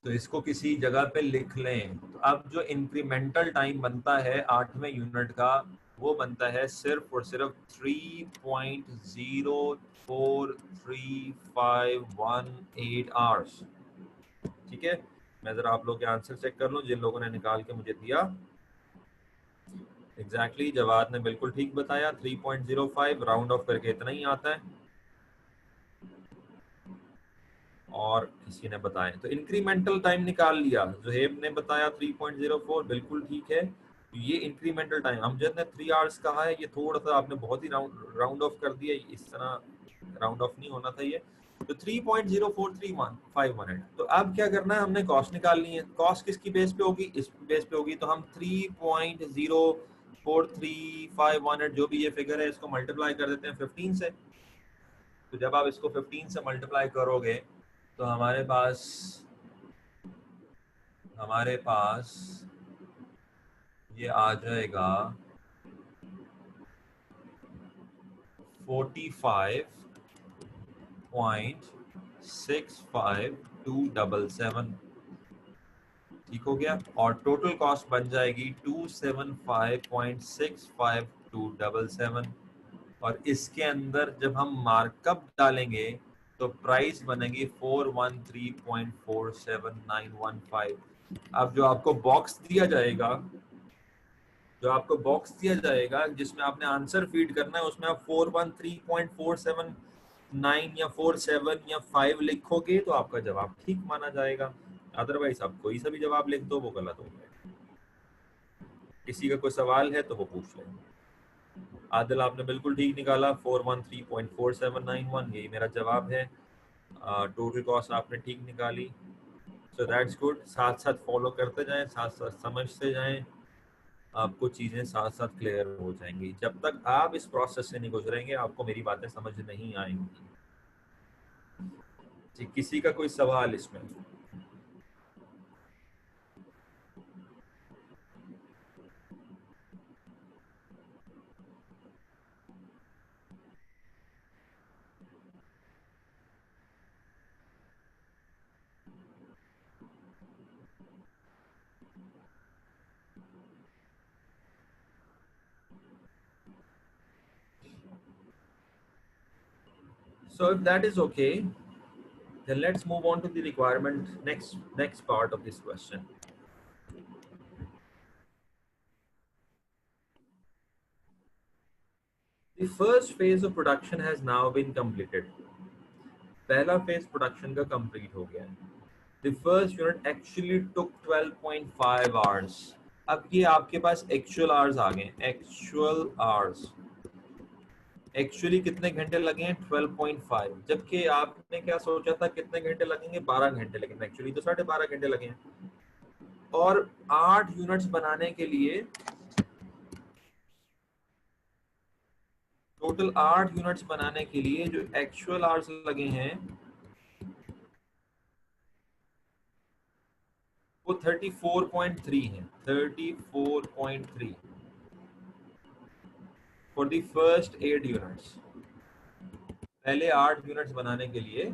तो इसको किसी जगह पे लिख लें। तो अब जो इंक्रीमेंटल टाइम बनता है 8वें यूनिट का, वो बनता है सिर्फ और सिर्फ 3.043518 आवर्स। ठीक है, मैं जरा आप लोग के आंसर चेक कर लूं जिन लोगों ने निकाल के मुझे दिया। एग्जैक्टली जवाब ने बिल्कुल ठीक बताया, 3.05 राउंड ऑफ करके इतना ही आता है। और किसी ने बताया तो इंक्रीमेंटल टाइम निकाल लिया, जुहेब ने बताया 3.04, बिल्कुल ठीक है। ये इंक्रीमेंटल टाइम, अमजद ने 3 आवर्स कहा है, ये थोड़ा सा आपने बहुत ही राउंड ऑफ कर दिया, इस तरह राउंड ऑफ नहीं होना था ये। तो 3.0431 तो अब क्या करना है, हमने कॉस्ट निकालनी है। कॉस्ट किसकी बेस पे होगी, इस बेस पे होगी। तो हम 3.043518 जो भी ये फिगर है, इसको मल्टीप्लाई कर देते हैं 15 से। तो जब आप इसको 15 से मल्टीप्लाई करोगे तो हमारे पास ये आ जाएगा 45.65277। ठीक हो गया। और टोटल कॉस्ट बन जाएगी 275.65277। और इसके अंदर जब हम मार्कअप डालेंगे तो प्राइस बनेगी 413.47915। अब जो आपको बॉक्स दिया जाएगा, जिसमें आपने आंसर फीड करना है, उसमें आप 413.479 या 47 या 5 लिखोगे तो आपका जवाब ठीक माना जाएगा। अदरवाइज आप कोई सा भी जवाब लिख दो वो गलत हो जाएगा। किसी का कोई सवाल है तो वो पूछ लें। आदिल आपने बिल्कुल ठीक निकाला, 413.4791 यही मेरा जवाब है। टोटल कॉस्ट आपने ठीक निकाली। So that's good. साथ साथ फॉलो करते जाएं, साथ साथ समझते जाएं, आपको चीज़ें साथ साथ क्लियर हो जाएंगी। जब तक आप इस प्रोसेस से नहीं गुजरेंगे आपको मेरी बातें समझ नहीं आएंगी। जी, किसी का कोई सवाल इसमें? So if that is okay, then let's move on to the requirement, next part of this question. The first phase of production has now been completed. पहला फेज प्रोडक्शन का कंप्लीट हो गया है. The first unit actually took 12.5 hours. अब ये आपके पास actual hours आ गए. Actual hours actually कितने घंटे लगे हैं? 12.5. जबकि आपने क्या सोचा था कितने घंटे लगेंगे? 12 घंटे लगेंगे. एक्चुअली तो 12.5 घंटे लगे हैं. और 8 यूनिट्स बनाने के लिए टोटल 8 यूनिट्स बनाने के लिए जो एक्चुअल आवर्स लगे हैं वो 34.3 है. 34.3 फॉर द फर्स्ट 8 यूनिट्स. पहले 8 यूनिट्स बनाने के लिए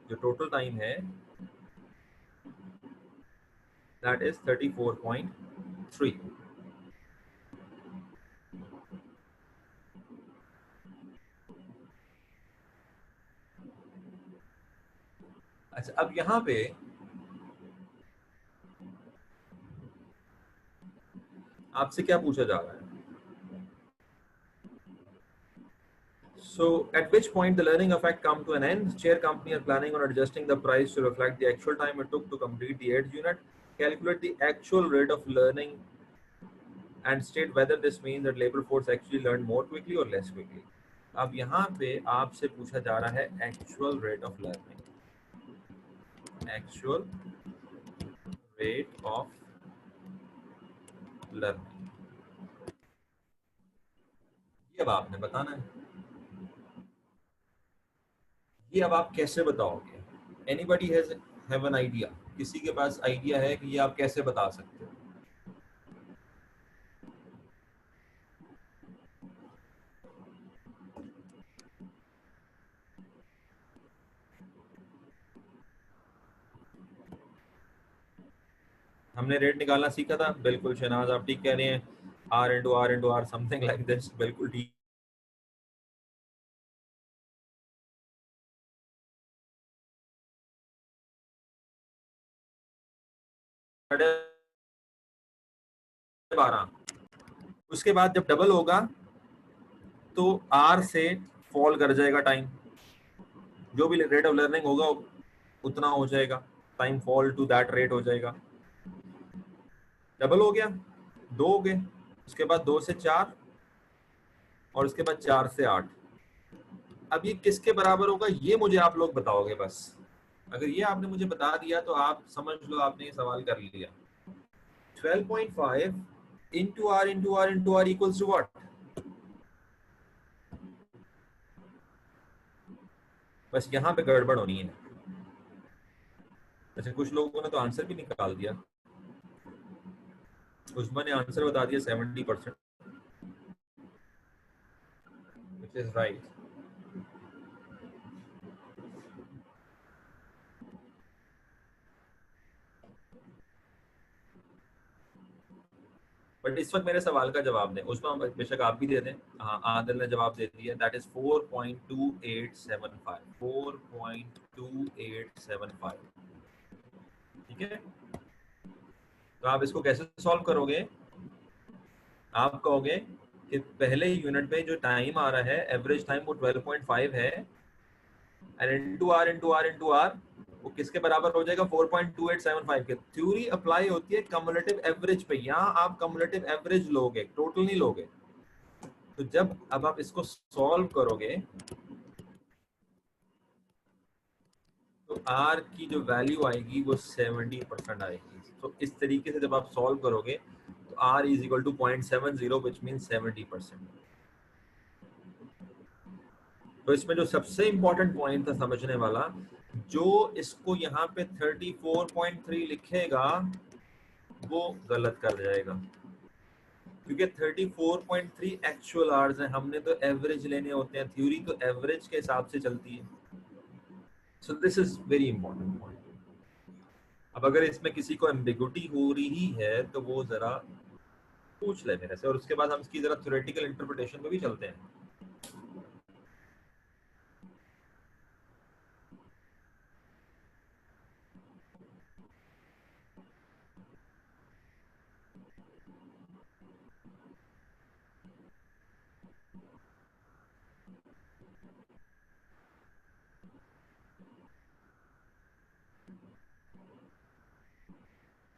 जो टोटल टाइम है दैट इज 34.3. अच्छा, अब यहाँ पे आपसे क्या पूछा जा रहा है? So, at which point the learning effect come to an end? Share company are planning on adjusting the price to reflect the actual time it took to complete the 8th unit. Calculate the actual rate of learning and state whether this means that labor force actually learned more quickly or less quickly. अब यहाँ पे आपसे पूछा जा रहा है actual rate of learning. Actual rate of learning. ये अब आपने बताना है. ये अब आप कैसे बताओगे? Anybody have an idea? किसी के पास आइडिया है कि ये आप कैसे बता सकते हो? हमने रेट निकालना सीखा था. बिल्कुल शहनाज, आप ठीक कह रहे हैं. R something like this. बिल्कुल ठीक. उसके बाद जब डबल होगा तो R से फॉल कर जाएगा टाइम. जो भी रेट ऑफ लर्निंग होगा उतना हो जाएगा. Time fall to that rate हो जाएगा. डबल हो गया, 2 हो गए. उसके बाद 2 से 4 और उसके बाद 4 से 8. अब ये किसके बराबर होगा ये मुझे आप लोग बताओगे बस. अगर ये आपने मुझे बता दिया तो आप समझ लो आपने ये सवाल कर लिया. 12.5 into R into R into R equals to what? बस यहाँ पे गड़बड़ होनी है. अच्छा, कुछ लोगों ने तो आंसर भी निकाल दिया. उस्मान ने आंसर बता दिया 70%, which is right. बट इस वक्त मेरे सवाल का जवाब दें. उसमें बेशक आप भी दे दें. हाँ, आदिल ने जवाब दे दिया. That is 4.2875. 4.2875. ठीक है. तो आप इसको कैसे सॉल्व करोगे? आप कहोगे कि पहले यूनिट पे जो टाइम आ रहा है एवरेज टाइम वो 12.5 है and into R into R into R वो किसके बराबर हो जाएगा? 4.2875 के. थ्योरी अप्लाई होती है कम्युलेटिव एवरेज पे. यहाँ आप कम्युलेटिव एवरेज लोगे, टोटल नहीं लोगे. तो जब अब आप इसको सॉल्व करोगे तो R की जो वैल्यू आएगी वो 70% आएगी. तो इस तरीके से जब आप सॉल्व करोगे तो R is equal to 0.70 which means 70%. तो इसमें जो सबसे इंपॉर्टेंट पॉइंट था समझने वाला, जो इसको यहाँ पे 34.3 लिखेगा वो गलत कर जाएगा क्योंकि 34.3 एक्चुअल आवर्स है. हमने तो एवरेज लेने होते हैं. थ्योरी तो एवरेज के हिसाब से चलती है. So this is very important point. अब अगर इसमें किसी को एम्बिगुइटी हो रही है तो वो जरा पूछ ले मेरे से और उसके बाद हम इसकी जरा थ्योरेटिकल इंटरप्रिटेशन में भी चलते हैं.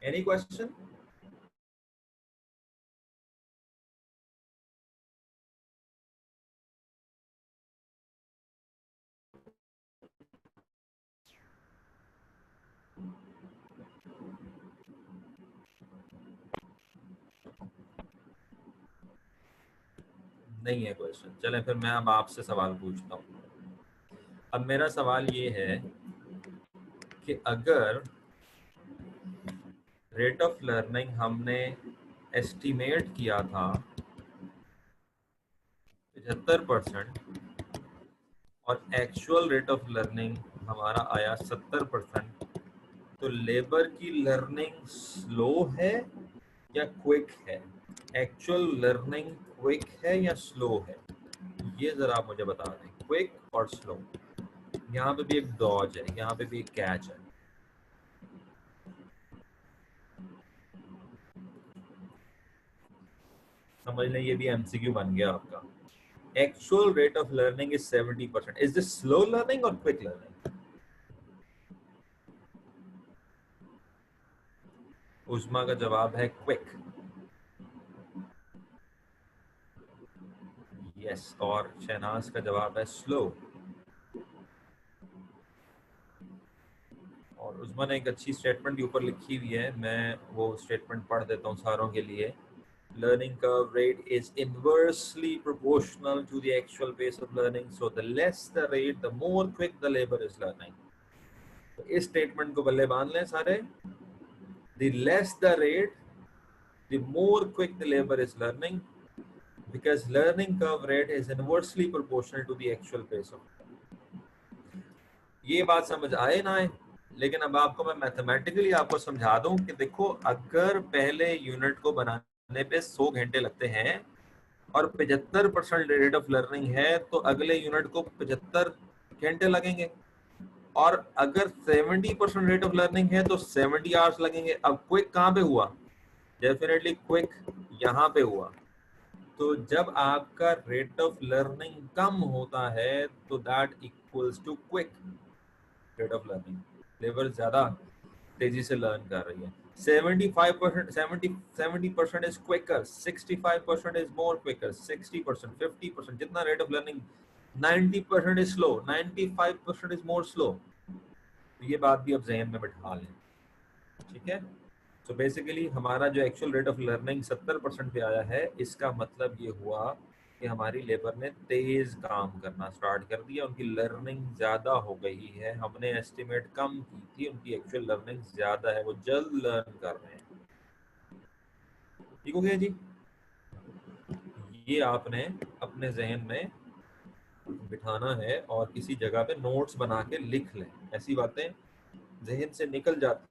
Any question? नहीं है क्वेश्चन। चलें फिर मैं अब आपसे सवाल पूछता हूँ। अब मेरा सवाल ये है कि अगर रेट ऑफ लर्निंग हमने एस्टिमेट किया था 75% और एक्चुअल रेट ऑफ लर्निंग हमारा आया 70%, तो लेबर की लर्निंग स्लो है या क्विक है? एक्चुअल लर्निंग क्विक है या स्लो है? ये जरा आप मुझे बता दें, क्विक और स्लो। यहाँ पे भी एक डॉज है, यहाँ पे भी एक कैच है। समझ लें ये भी एमसीक्यू बन गया आपका। Actual rate of learning is 70%। Is this slow learning और क्विक लर्निंग? उस्मा का जवाब है क्विक। यस। और शहनाज का जवाब है स्लो। और उस्मा ने एक अच्छी स्टेटमेंट ऊपर लिखी हुई है, मैं वो स्टेटमेंट पढ़ देता हूँ सारों के लिए। Learning curve rate is inversely proportional to the actual pace of learning. So the less the rate, the more quick the labor is learning. तो इस स्टेटमेंट को बल्ले बांध लें सारे। The less the rate, the more quick the labor is learning, because learning curve rate is inversely proportional to the actual pace of learning. ये बात समझ आए ना आए, लेकिन अब आपको मैं मैथमेटिकली आपको समझा दूं कि देखो, अगर पहले यूनिट को बनाने पे 100 घंटे लगते हैं और 75% रेट ऑफ लर्निंग है, तो अगले यूनिट को 75 घंटे लगेंगे। और अगर 70% रेट ऑफ लर्निंग है तो 70 आवर्स लगेंगे। अब क्विक कहाँ पे हुआ? डेफिनेटली क्विक यहाँ पे हुआ। तो जब आपका रेट ऑफ लर्निंग कम होता है तो that equals to quick rate of learning. Labour ज्यादा तेजी से लर्न कर रही है। 75%, 70% is quicker, 65% is more quicker, 60%, 50%, जितना rate of learning, 90% is slow, 95% is more slow। तो ये बात भी अब जहन में बिठा लें, ठीक है? तो बेसिकली हमारा जो एक्चुअल रेट ऑफ लर्निंग 70% पे आया है, इसका मतलब ये हुआ कि हमारी लेबर ने तेज काम करना स्टार्ट कर दिया, उनकी लर्निंग ज़्यादा हो गई है। हमने एस्टिमेट कम की थी, उनकी एक्चुअल लर्निंग ज़्यादा है, वो जल्द लर्न कर रहे हैं। ठीक हो गया जी? ये आपने अपने जहन में बिठाना है और किसी जगह पे नोट्स बना के लिख लें। ऐसी बातें जहन से निकल जाती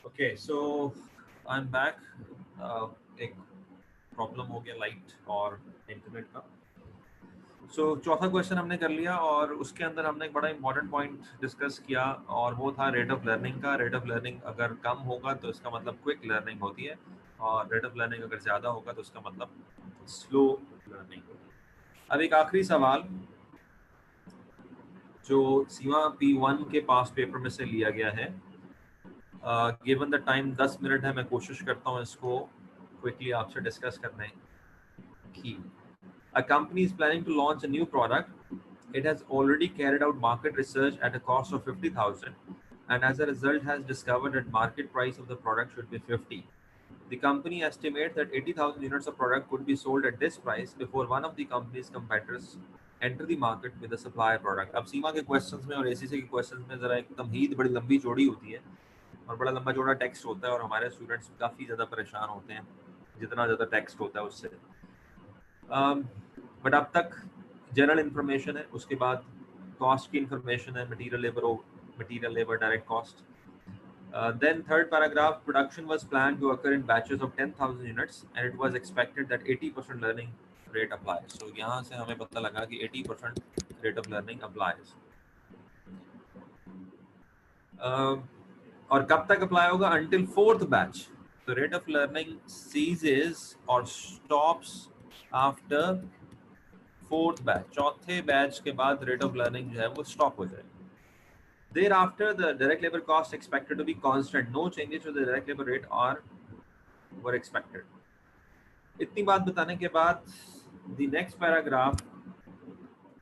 okay so I am back. एक प्रॉब्लम हो गया लाइट और इंटरनेट का। सो चौथा क्वेश्चन हमने कर लिया और उसके अंदर हमने एक बड़ा इंपॉर्टेंट पॉइंट डिस्कस किया और वो था रेट ऑफ लर्निंग का। रेट ऑफ लर्निंग अगर कम होगा तो इसका मतलब क्विक लर्निंग होती है, और रेट ऑफ लर्निंग अगर ज़्यादा होगा तो उसका मतलब स्लो लर्निंग होती है। अब एक आखिरी सवाल जो सीमा P1 के पास पेपर में से लिया गया है। गिवन द टाइम 10 मिनट है, मैं कोशिश करता हूँ इसको क्विकली आपसे डिस्कस करने की। A company is planning to launch a new product. It has already carried out market research at a cost of 50,000 and as a result has discovered that market price of the product should be 50. The company estimates that 80,000 units of product could be sold at this price before one of the company's competitors enter the market with a supplier product. अब सीमा के questions में और ACC के questions में जरा एक तमहीद बड़ी लंबी चौड़ी होती है और बड़ा लंबा चौड़ा टेक्स्ट होता है और हमारे स्टूडेंट्स काफ़ी ज़्यादा परेशान होते हैं जितना ज़्यादा टेक्स्ट होता है उससे। बट अब तक जनरल इंफॉर्मेशन है, उसके बाद कॉस्ट की इंफॉर्मेशन है, material labour direct cost. Then third paragraph, production was planned to occur in batches of 10,000 units and it was expected that 80% learning rate applies. So यहाँ से हमें पता लगा कि 80% rate of learning applies. और कब तक अप्लाई होगा? Until fourth batch. So rate of learning ceases or stops after fourth batch. चौथे बैच के बाद rate of learning जो है वो stop हो जाएगा. Thereafter, the direct labor cost expected to be constant. No changes to the direct labor rate were expected. इतनी बात बताने के बाद the next paragraph,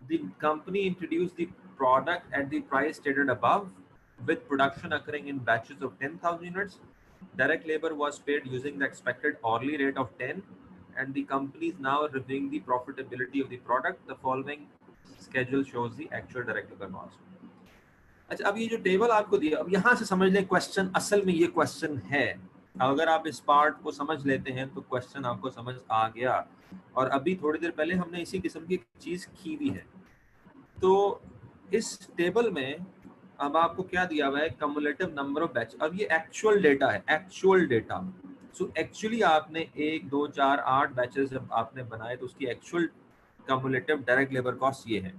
the company introduced the product at the price stated above with production occurring in batches of 10,000 units. Direct labor was paid using the expected hourly rate of 10 and the company is now reviewing the profitability of the product. The following schedule shows the actual direct labor cost. अच्छा, अब ये जो table आपको दिया, अब यहाँ से समझ लें क्वेश्चन असल में ये क्वेश्चन है। अगर आप इस पार्ट को समझ लेते हैं तो क्वेश्चन आपको समझ आ गया। और अभी थोड़ी देर पहले हमने इसी किस्म की चीज की भी है। तो इस टेबल में अब आपको क्या दिया हुआ है? Cumulative number of batch. अब ये एक्चुअल डेटा है, एक्चुअल डेटा। सो एक्चुअली आपने 1 2 4 8 बैचेस जब आपने बनाए तो उसकी actual cumulative direct labour cost ये है।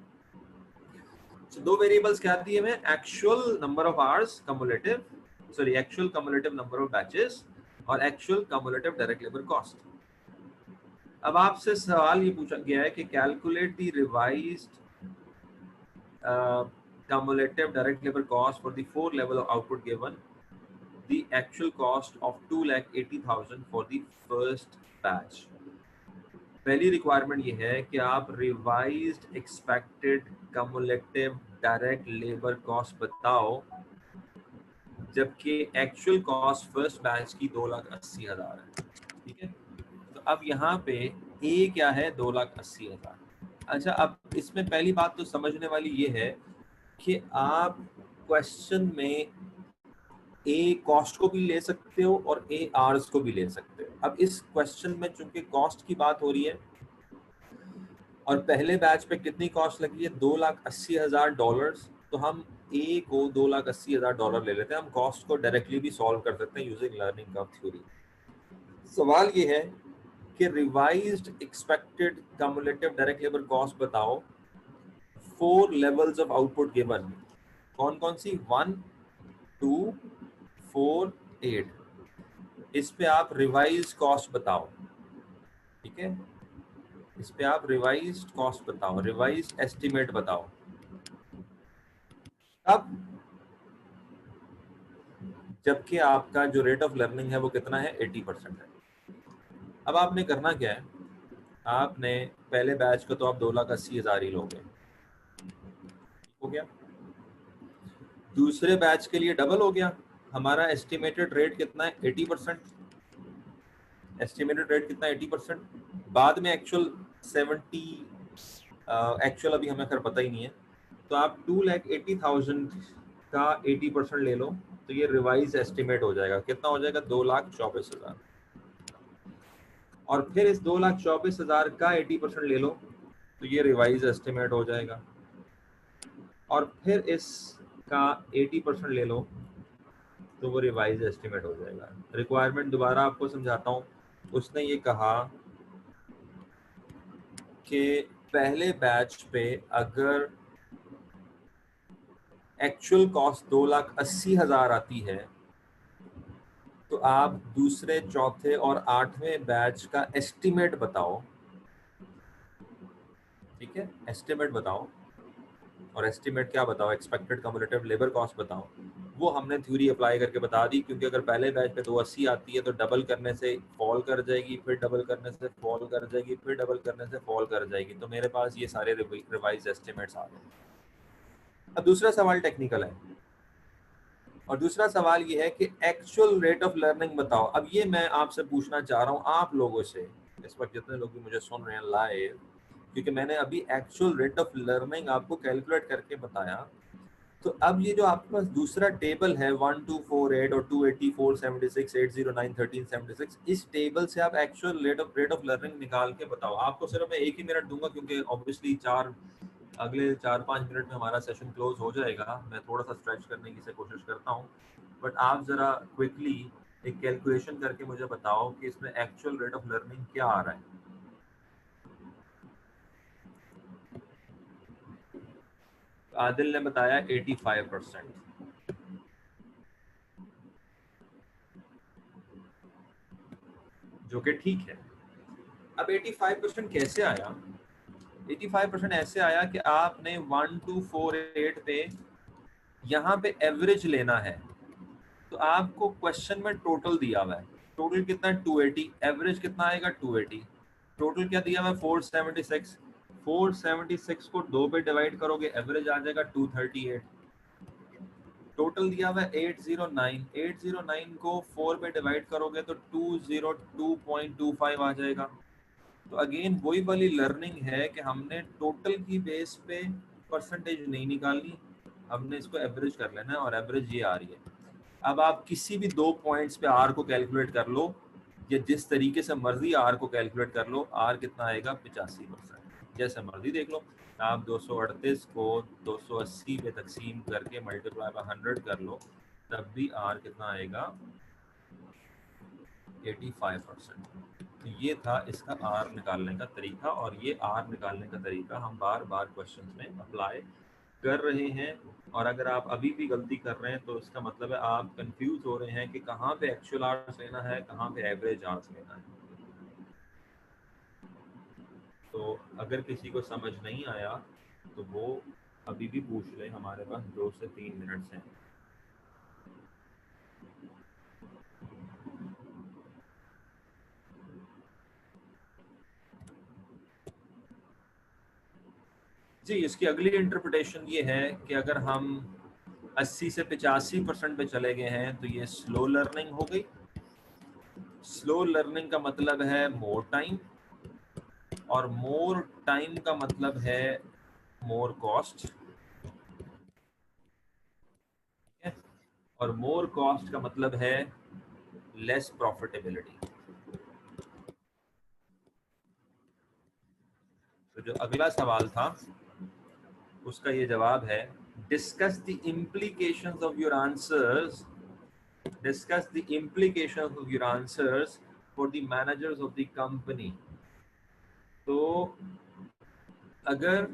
So, दो वेरिएबल्स क्या दिए हुए? Actual number of hours cumulative, sorry actual cumulative number of batches और actual cumulative direct labour cost. अब आपसे सवाल ये पूछा गया है कि calculate the revised cumulative direct labor cost for the 4 level of output given the actual cost of 2,80,000 for the first batch. पहली रिक्वायरमेंट ये है कि आप revised expected cumulative direct labour cost बताओ, जबकि एक्चुअल कॉस्ट फर्स्ट बैच की 2,80,000 है। ठीक है, तो अब यहाँ पे ए क्या है? 2,80,000। अच्छा, अब इसमें पहली बात तो समझने वाली ये है कि आप क्वेश्चन में ए कॉस्ट को भी ले सकते हो और ए आर्स को भी ले सकते हो। अब इस क्वेश्चन में चूंकि कॉस्ट की बात हो रही है और पहले बैच पे कितनी कॉस्ट लगी है? $2,80,000। तो हम ए को $2,80,000 ले लेते हैं। हम कॉस्ट को डायरेक्टली भी सॉल्व कर सकते हैं यूजिंग लर्निंग कर्व थ्योरी। सवाल ये है कि revised expected cumulative direct labour cost बताओ 4 लेवल्स ऑफ आउटपुट गिवन। कौन कौन सी? 1 2 4 8। इस पे आप रिवाइज कॉस्ट बताओ। ठीक है, इस पे आप रिवाइज्ड कॉस्ट बताओ, रिवाइज्ड एस्टिमेट बताओ। अब जबकि आपका जो रेट ऑफ लर्निंग है वो कितना है? 80% है। अब आपने करना क्या है? आपने पहले बैच को तो आप 2,80,000 ही लोगे, हो गया। दूसरे बैच के लिए डबल हो गया। हमारा एस्टिमेटेड रेट कितना है? 80%। एस्टिमेटेड रेट कितना है? 80%। बाद में एक्चुअल 70, एक्चुअल अभी हमें खैर पता ही नहीं है। तो आप 2,80,000 का 80% ले लो तो ये रिवाइज एस्टिमेट हो जाएगा। कितना हो जाएगा? 2,24,000। और फिर इस 2,24,000 का 80% ले लो तो ये रिवाइज एस्टिमेट हो जाएगा। और फिर इसका 80% ले लो तो वो रिवाइज एस्टिमेट हो जाएगा। रिक्वायरमेंट दोबारा आपको समझाता हूँ। उसने ये कहा कि पहले बैच पे अगर एक्चुअल कॉस्ट 2,80,000 आती है तो आप दूसरे, चौथे और 8वें बैच का एस्टिमेट बताओ। ठीक है, एस्टिमेट बताओ। और एस्टिमेट क्या बताओ? एक्सपेक्टेड कम्युलेटिव लेबर कॉस्ट बताओ। वो हमने थ्योरी अप्लाई करके बता दी, क्योंकि अगर पहले बैच पे 280 आती है तो डबल करने से फॉल कर जाएगी, फिर डबल करने से फॉल कर जाएगी, फिर डबल करने से फॉल कर जाएगी। तो मेरे पास ये सारे रिवाइज एस्टिमेट्स आ गए। अब दूसरा सवाल टेक्निकल है, और दूसरा सवाल ये है कि एक्चुअल रेट ऑफ लर्निंग बताओ। अब ये मैं आपसे पूछना चाह रहा हूँ आप लोगों से, इस वक्त जितने लोग भी मुझे सुन रहे हैं लाइव, क्योंकि मैंने अभी एक्चुअल रेट ऑफ लर्निंग आपको कैलकुलेट करके बताया। तो अब ये जो आपके पास दूसरा टेबल है 1248 और 284, 76, 809, 1376, इस टेबल से आप एक्चुअल रेट ऑफ लर्निंग निकाल के बताओ। आपको सिर्फ मैं 1 ही मिनट दूंगा, क्योंकि ऑब्वियसली अगले 4-5 मिनट में हमारा सेशन क्लोज हो जाएगा। मैं थोड़ा सा स्ट्रेच करने की से कोशिश करता हूँ, बट आप जरा क्विकली एक कैलकुलेशन करके मुझे बताओ कि इसमें एक्चुअल रेट ऑफ लर्निंग क्या आ रहा है। आदिल ने बताया 85%, जो कि ठीक है। अब 85% कैसे आया? 85% ऐसे आया कि आपने 1248 पे यहाँ पे एवरेज लेना है। तो आपको क्वेश्चन में टोटल दिया हुआ है, टोटल कितना है? 280। एवरेज कितना आएगा? 280। टोटल क्या दिया हुआ है? 476। 476 को 2 पे डिवाइड करोगे, एवरेज आ जाएगा 238। टोटल दिया हुआ है 809। 809 को 4 पे डिवाइड करोगे तो 202.25 आ जाएगा। तो अगेन वही वाली लर्निंग है कि हमने टोटल की बेस पे परसेंटेज नहीं निकालनी, हमने इसको एवरेज कर लेना है, और एवरेज ये आ रही है। अब आप किसी भी 2 पॉइंट्स पे आर को कैलकुलेट कर लो, या जिस तरीके से मर्जी आर को कैलकुलेट कर लो, आर कितना आएगा? 85%। जैसे मर्जी देख लो आप, 238 को 280 पे तकसीम करके मल्टीप्लाई बाय 100 कर लो, तब भी आर कितना आएगा? 85%। तो ये था इसका आर निकालने का तरीका, और ये आर निकालने का तरीका हम बार बार क्वेश्चन में अप्लाई कर रहे हैं। और अगर आप अभी भी गलती कर रहे हैं तो इसका मतलब है आप कंफ्यूज हो रहे हैं कि कहाँ पे एक्चुअल आर्स लेना है, कहाँ पे एवरेज आर्स लेना है। तो अगर किसी को समझ नहीं आया तो वो अभी भी पूछ ले, हमारे पास 2 से 3 मिनट्स हैं। जी, इसकी अगली इंटरप्रिटेशन ये है कि अगर हम 80 से 85% पे चले गए हैं तो ये स्लो लर्निंग हो गई। स्लो लर्निंग का मतलब है मोर टाइम, और मोर टाइम का मतलब है मोर कॉस्ट, और मोर कॉस्ट का मतलब है लेस प्रॉफिटेबिलिटी। तो जो अगला सवाल था उसका ये जवाब है, discuss the implications of your answers, discuss the implications of your answers for the managers of the company. तो अगर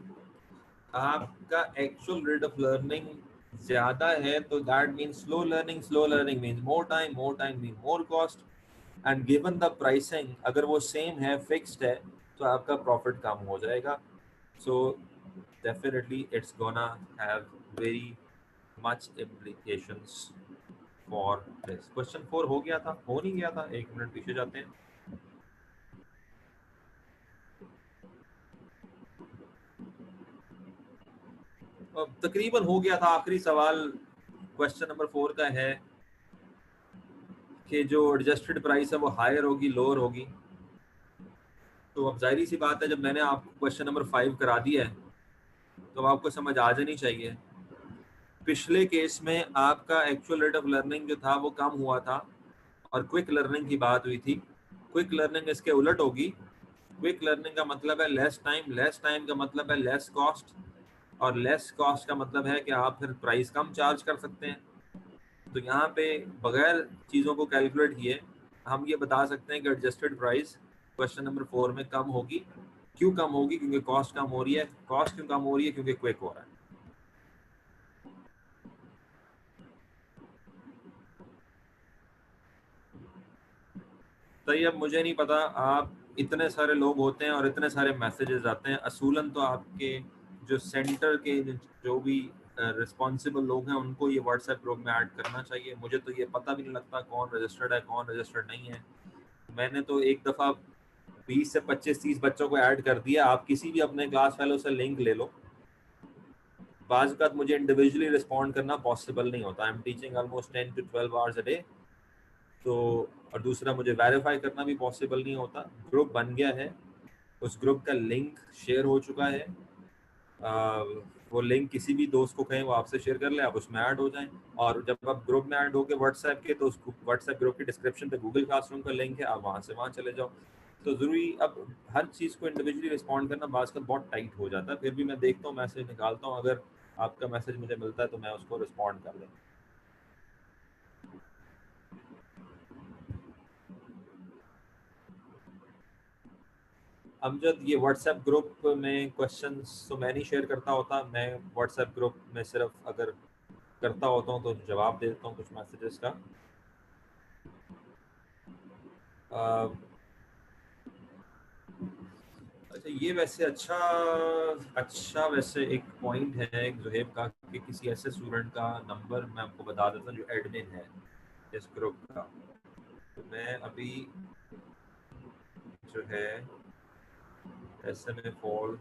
आपका एक्चुअल रेट ऑफ लर्निंग ज्यादा है तो that means slow learning, slow learning means more time, more time mean more cost, and given the pricing अगर वो same है, fixed है, तो आपका प्रॉफिट कम हो जाएगा। So definitely it's gonna have very much implications for this. Question 4 हो गया था, हो नहीं गया था? 1 मिनट पीछे जाते हैं। तकरीबन हो गया था। आखिरी सवाल क्वेश्चन नंबर 4 का है कि जो एडजस्टेड प्राइस है वो हायर होगी, लोअर होगी। तो अब जाहिर सी बात है, जब मैंने आपको क्वेश्चन नंबर 5 करा दिया है तो आपको समझ आ जानी चाहिए। पिछले केस में आपका एक्चुअल रेट ऑफ लर्निंग जो था वो कम हुआ था, और क्विक लर्निंग की बात हुई थी। क्विक लर्निंग इसके उलट होगी। क्विक लर्निंग का मतलब है लेस टाइम, लेस टाइम का मतलब है लेस कॉस्ट, और लेस कॉस्ट का मतलब है कि आप फिर प्राइस कम चार्ज कर सकते हैं। तो यहाँ पे बगैर चीज़ों को कैलकुलेट किए हम ये बता सकते हैं कि एडजस्टेड प्राइस क्वेश्चन नंबर 4 में कम होगी। क्यों कम होगी? क्योंकि कॉस्ट कम हो रही है। कॉस्ट क्यों कम हो रही है? क्योंकि क्विक हो रहा है। तो ये अब मुझे नहीं पता, आप इतने सारे लोग होते हैं और इतने सारे मैसेजेस आते हैं। असूलन तो आपके जो सेंटर के जो भी रिस्पॉन्सिबल लोग हैं उनको ये व्हाट्सएप ग्रुप में ऐड करना चाहिए। मुझे तो ये पता भी नहीं लगता कौन रजिस्टर्ड है कौन रजिस्टर्ड नहीं है। मैंने तो एक दफ़ा 20 से 25-30 बच्चों को ऐड कर दिया। आप किसी भी अपने क्लास फेलो से लिंक ले लो। बाज़ औक़ात मुझे इंडिविजुअली रिस्पॉन्ड करना पॉसिबल नहीं होता। I am teaching almost 10 to 12 hours a day. तो और दूसरा मुझे वेरीफाई करना भी पॉसिबल नहीं होता। ग्रुप बन गया है, उस ग्रुप का लिंक शेयर हो चुका है। वो लिंक किसी भी दोस्त को कहें वो आपसे शेयर कर ले, आप उसमें ऐड हो जाएं। और जब आप ग्रुप में ऐड हो गए व्हाट्सएप के, तो उस व्हाट्सएप ग्रुप की डिस्क्रिप्शन पे गूगल क्लासरूम का लिंक है, आप वहाँ से वहाँ चले जाओ। तो ज़रूरी अब हर चीज़ को इंडिविजुअली रिस्पॉन्ड करना बाज़ का बहुत टाइट हो जाता है। फिर भी मैं देखता हूँ, मैसेज निकालता हूँ, अगर आपका मैसेज मुझे मिलता है तो मैं उसको रिस्पॉन्ड कर लेता हूँ। अमजद, ये व्हाट्सएप ग्रुप में क्वेश्चंस तो मैं नहीं शेयर करता होता। मैं व्हाट्सएप ग्रुप में सिर्फ अगर करता होता हूँ तो जवाब दे देता हूँ कुछ मैसेजेस का। अच्छा, ये वैसे अच्छा वैसे एक पॉइंट है जुहेब का कि किसी ऐसे स्टूडेंट का नंबर मैं आपको बता देता हूँ जो एडमिन है इस ग्रुप का। तो मैं अभी जो है ऐसे में फॉल,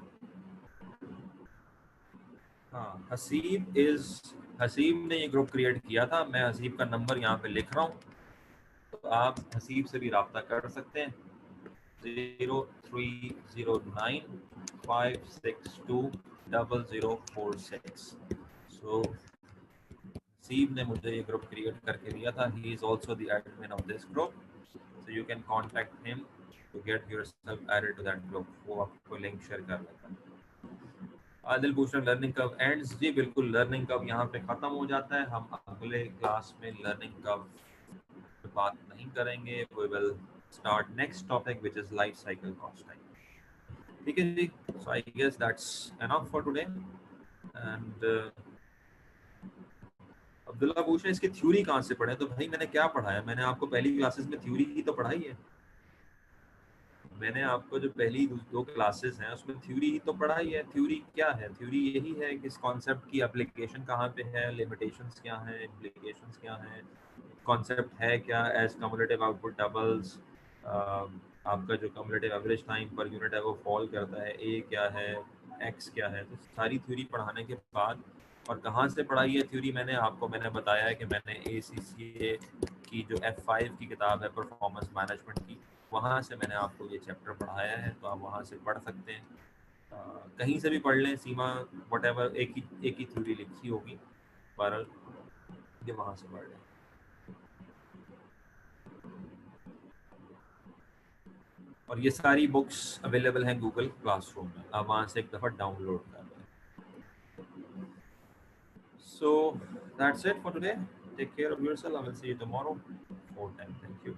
हाँ, हसीब ने ये ग्रुप क्रिएट किया था। मैं हसीब का नंबर यहाँ पे लिख रहा हूँ, तो आप हसीब से भी रब्ता कर सकते हैं। 0309562004 सो हसीब ने मुझे ये ग्रुप क्रिएट करके दिया था। He is also the admin of this group, so you can contact him to get yourself added to that group. वो आपको लिंक शेयर कर देता है। आदिल पूछ रहे लर्निंग कब एंड्स? जी बिल्कुल, लर्निंग कब यहाँ पे ख़त्म हो जाता है। हम अगले क्लास में लर्निंग कब बात नहीं करेंगे। We will start next topic which is life cycle costing. ठीक है जी, so I guess that's enough for today. And Abdullah पूछ रहे इसकी थ्योरी कहाँ से पढ़े? तो भाई मैंने क्या पढ़ाया? मैंने आपको पहली क्लासेस में थ्योरी ही तो पढ़ाई है। मैंने आपको जो पहली दो क्लासेस हैं उसमें थ्योरी ही तो पढ़ाई है। थ्योरी क्या है? थ्योरी यही है कि इस कॉन्सेप्ट की एप्लीकेशन कहाँ पे है, लिमिटेशंस क्या हैं, इम्प्लीकेशंस क्या हैं, कॉन्सेप्ट है क्या एज कम्युलेटिव आउटपुट डबल्स, आपका जो cumulative average time per unit है वो फॉल करता है, ए क्या है, एक्स क्या है। तो सारी थ्योरी पढ़ाने के बाद, और कहाँ से पढ़ाई है थ्योरी, मैंने बताया है कि मैंने ACCA की जो F5 की किताब है परफॉर्मेंस मैनेजमेंट की, वहाँ से मैंने आपको ये चैप्टर पढ़ाया है। तो आप वहाँ से पढ़ सकते हैं, कहीं से भी पढ़ लें। सीमा वटेवर एक ही थ्योरी लिखी होगी, बहरहाल ये वहाँ से पढ़ लें। और ये सारी बुक्स अवेलेबल हैं गूगल क्लासरूम में, आप वहाँ से एक दफ़ा डाउनलोड कर लें। So that's it for today. Take care of yourself. I will see you tomorrow. 4 10. Thank you.